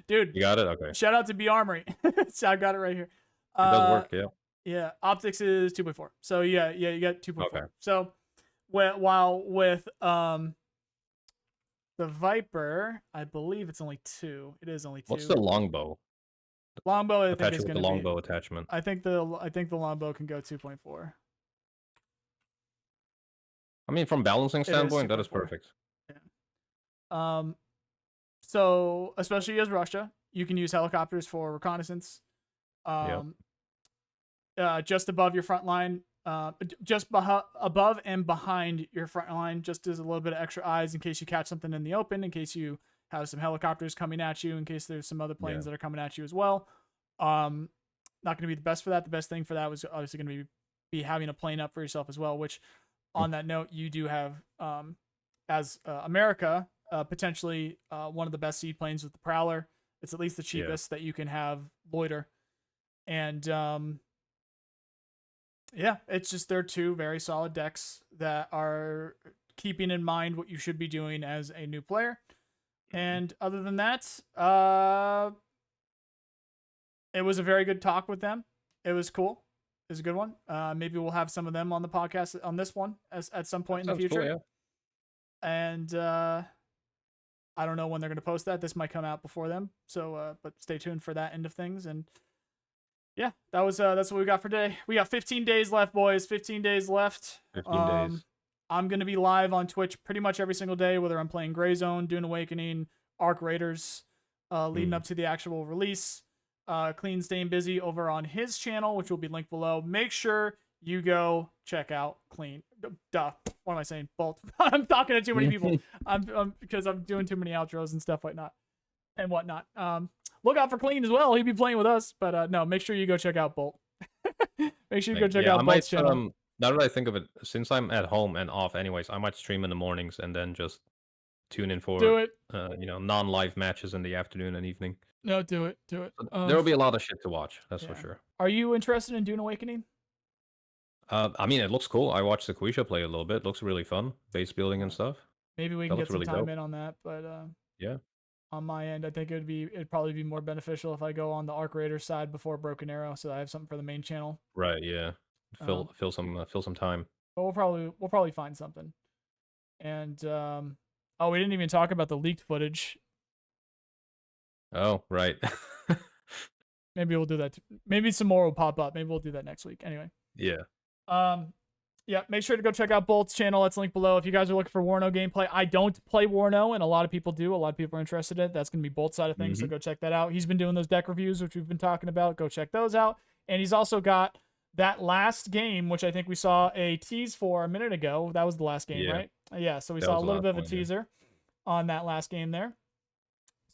Dude. You got it? Okay. Shout out to B Armory. So I got it right here. It does work, yeah. Yeah, optics is 2.4. So yeah, you got 2.4. Okay. So while with the Viper, I believe it's only 2. It is only 2. What's the longbow? Longbow, I think is going to be longbow attachment. I think the longbow can go 2.4. I mean, from balancing standpoint, that is perfect. Yeah. So especially as Russia, you can use helicopters for reconnaissance. Just above your front line, just above and behind your front line, just as a little bit of extra eyes in case you catch something in the open, in case you have some helicopters coming at you, in case there's some other planes that are coming at you as well. Not going to be the best for that. The best thing for that was obviously going to be having a plane up for yourself as well, which on that note, you do have, as America, potentially one of the best seaplanes with the Prowler. It's at least the cheapest that you can have loiter. And it's just they're 2 very solid decks that are keeping in mind what you should be doing as a new player. And other than that, it was a very good talk with them. It was cool. It was a good one. Maybe we'll have some of them on the podcast on this one at some point in the future. Cool, and I don't know when they're going to post that. This might come out before them. So, but stay tuned for that end of things. And yeah, that's what we got for today. We got 15 days left, boys. 15 days left. 15 days. I'm going to be live on Twitch pretty much every single day, whether I'm playing Gray Zone, Dune Awakening, Arc Raiders, leading up to the actual release. Clean staying busy over on his channel, which will be linked below. Make sure you go check out Clean. What am I saying? Bolt. I'm talking to too many people. Because I'm doing too many outros and stuff and whatnot. Look out for Clean as well. He'll be playing with us. But no, make sure you go check out Bolt. Make sure you go check out Bolt's channel. Now that I think of it, since I'm at home and off anyways, I might stream in the mornings and then just tune in for non-live matches in the afternoon and evening. No, do it. There will be a lot of shit to watch, that's for sure. Are you interested in Dune Awakening? I mean, it looks cool. I watched the Quisha play a little bit. It looks really fun. Base building and stuff. Maybe we can get some time in on that, but yeah. On my end, I think it'd probably be more beneficial if I go on the Arc Raider side before Broken Arrow, so I have something for the main channel. Right, yeah. Fill some time. But we'll probably find something. And we didn't even talk about the leaked footage. Oh, right. Maybe we'll do that. Maybe some more will pop up. Maybe we'll do that next week. Anyway. Yeah. Make sure to go check out Bolt's channel. It's linked below. If you guys are looking for Warno gameplay, I don't play Warno, and a lot of people do. A lot of people are interested in it. That's going to be Bolt's side of things, so go check that out. He's been doing those deck reviews, which we've been talking about. Go check those out. And he's also got that last game, which I think we saw a tease for a minute ago. That was the last game, right? Yeah, so we saw a little bit of a teaser on that last game there.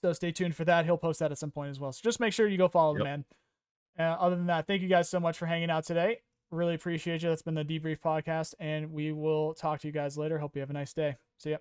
So stay tuned for that. He'll post that at some point as well. So just make sure you go follow the man. Other than that, thank you guys so much for hanging out today. Really appreciate you. That's been the Debrief podcast, and we will talk to you guys later. Hope you have a nice day. See ya.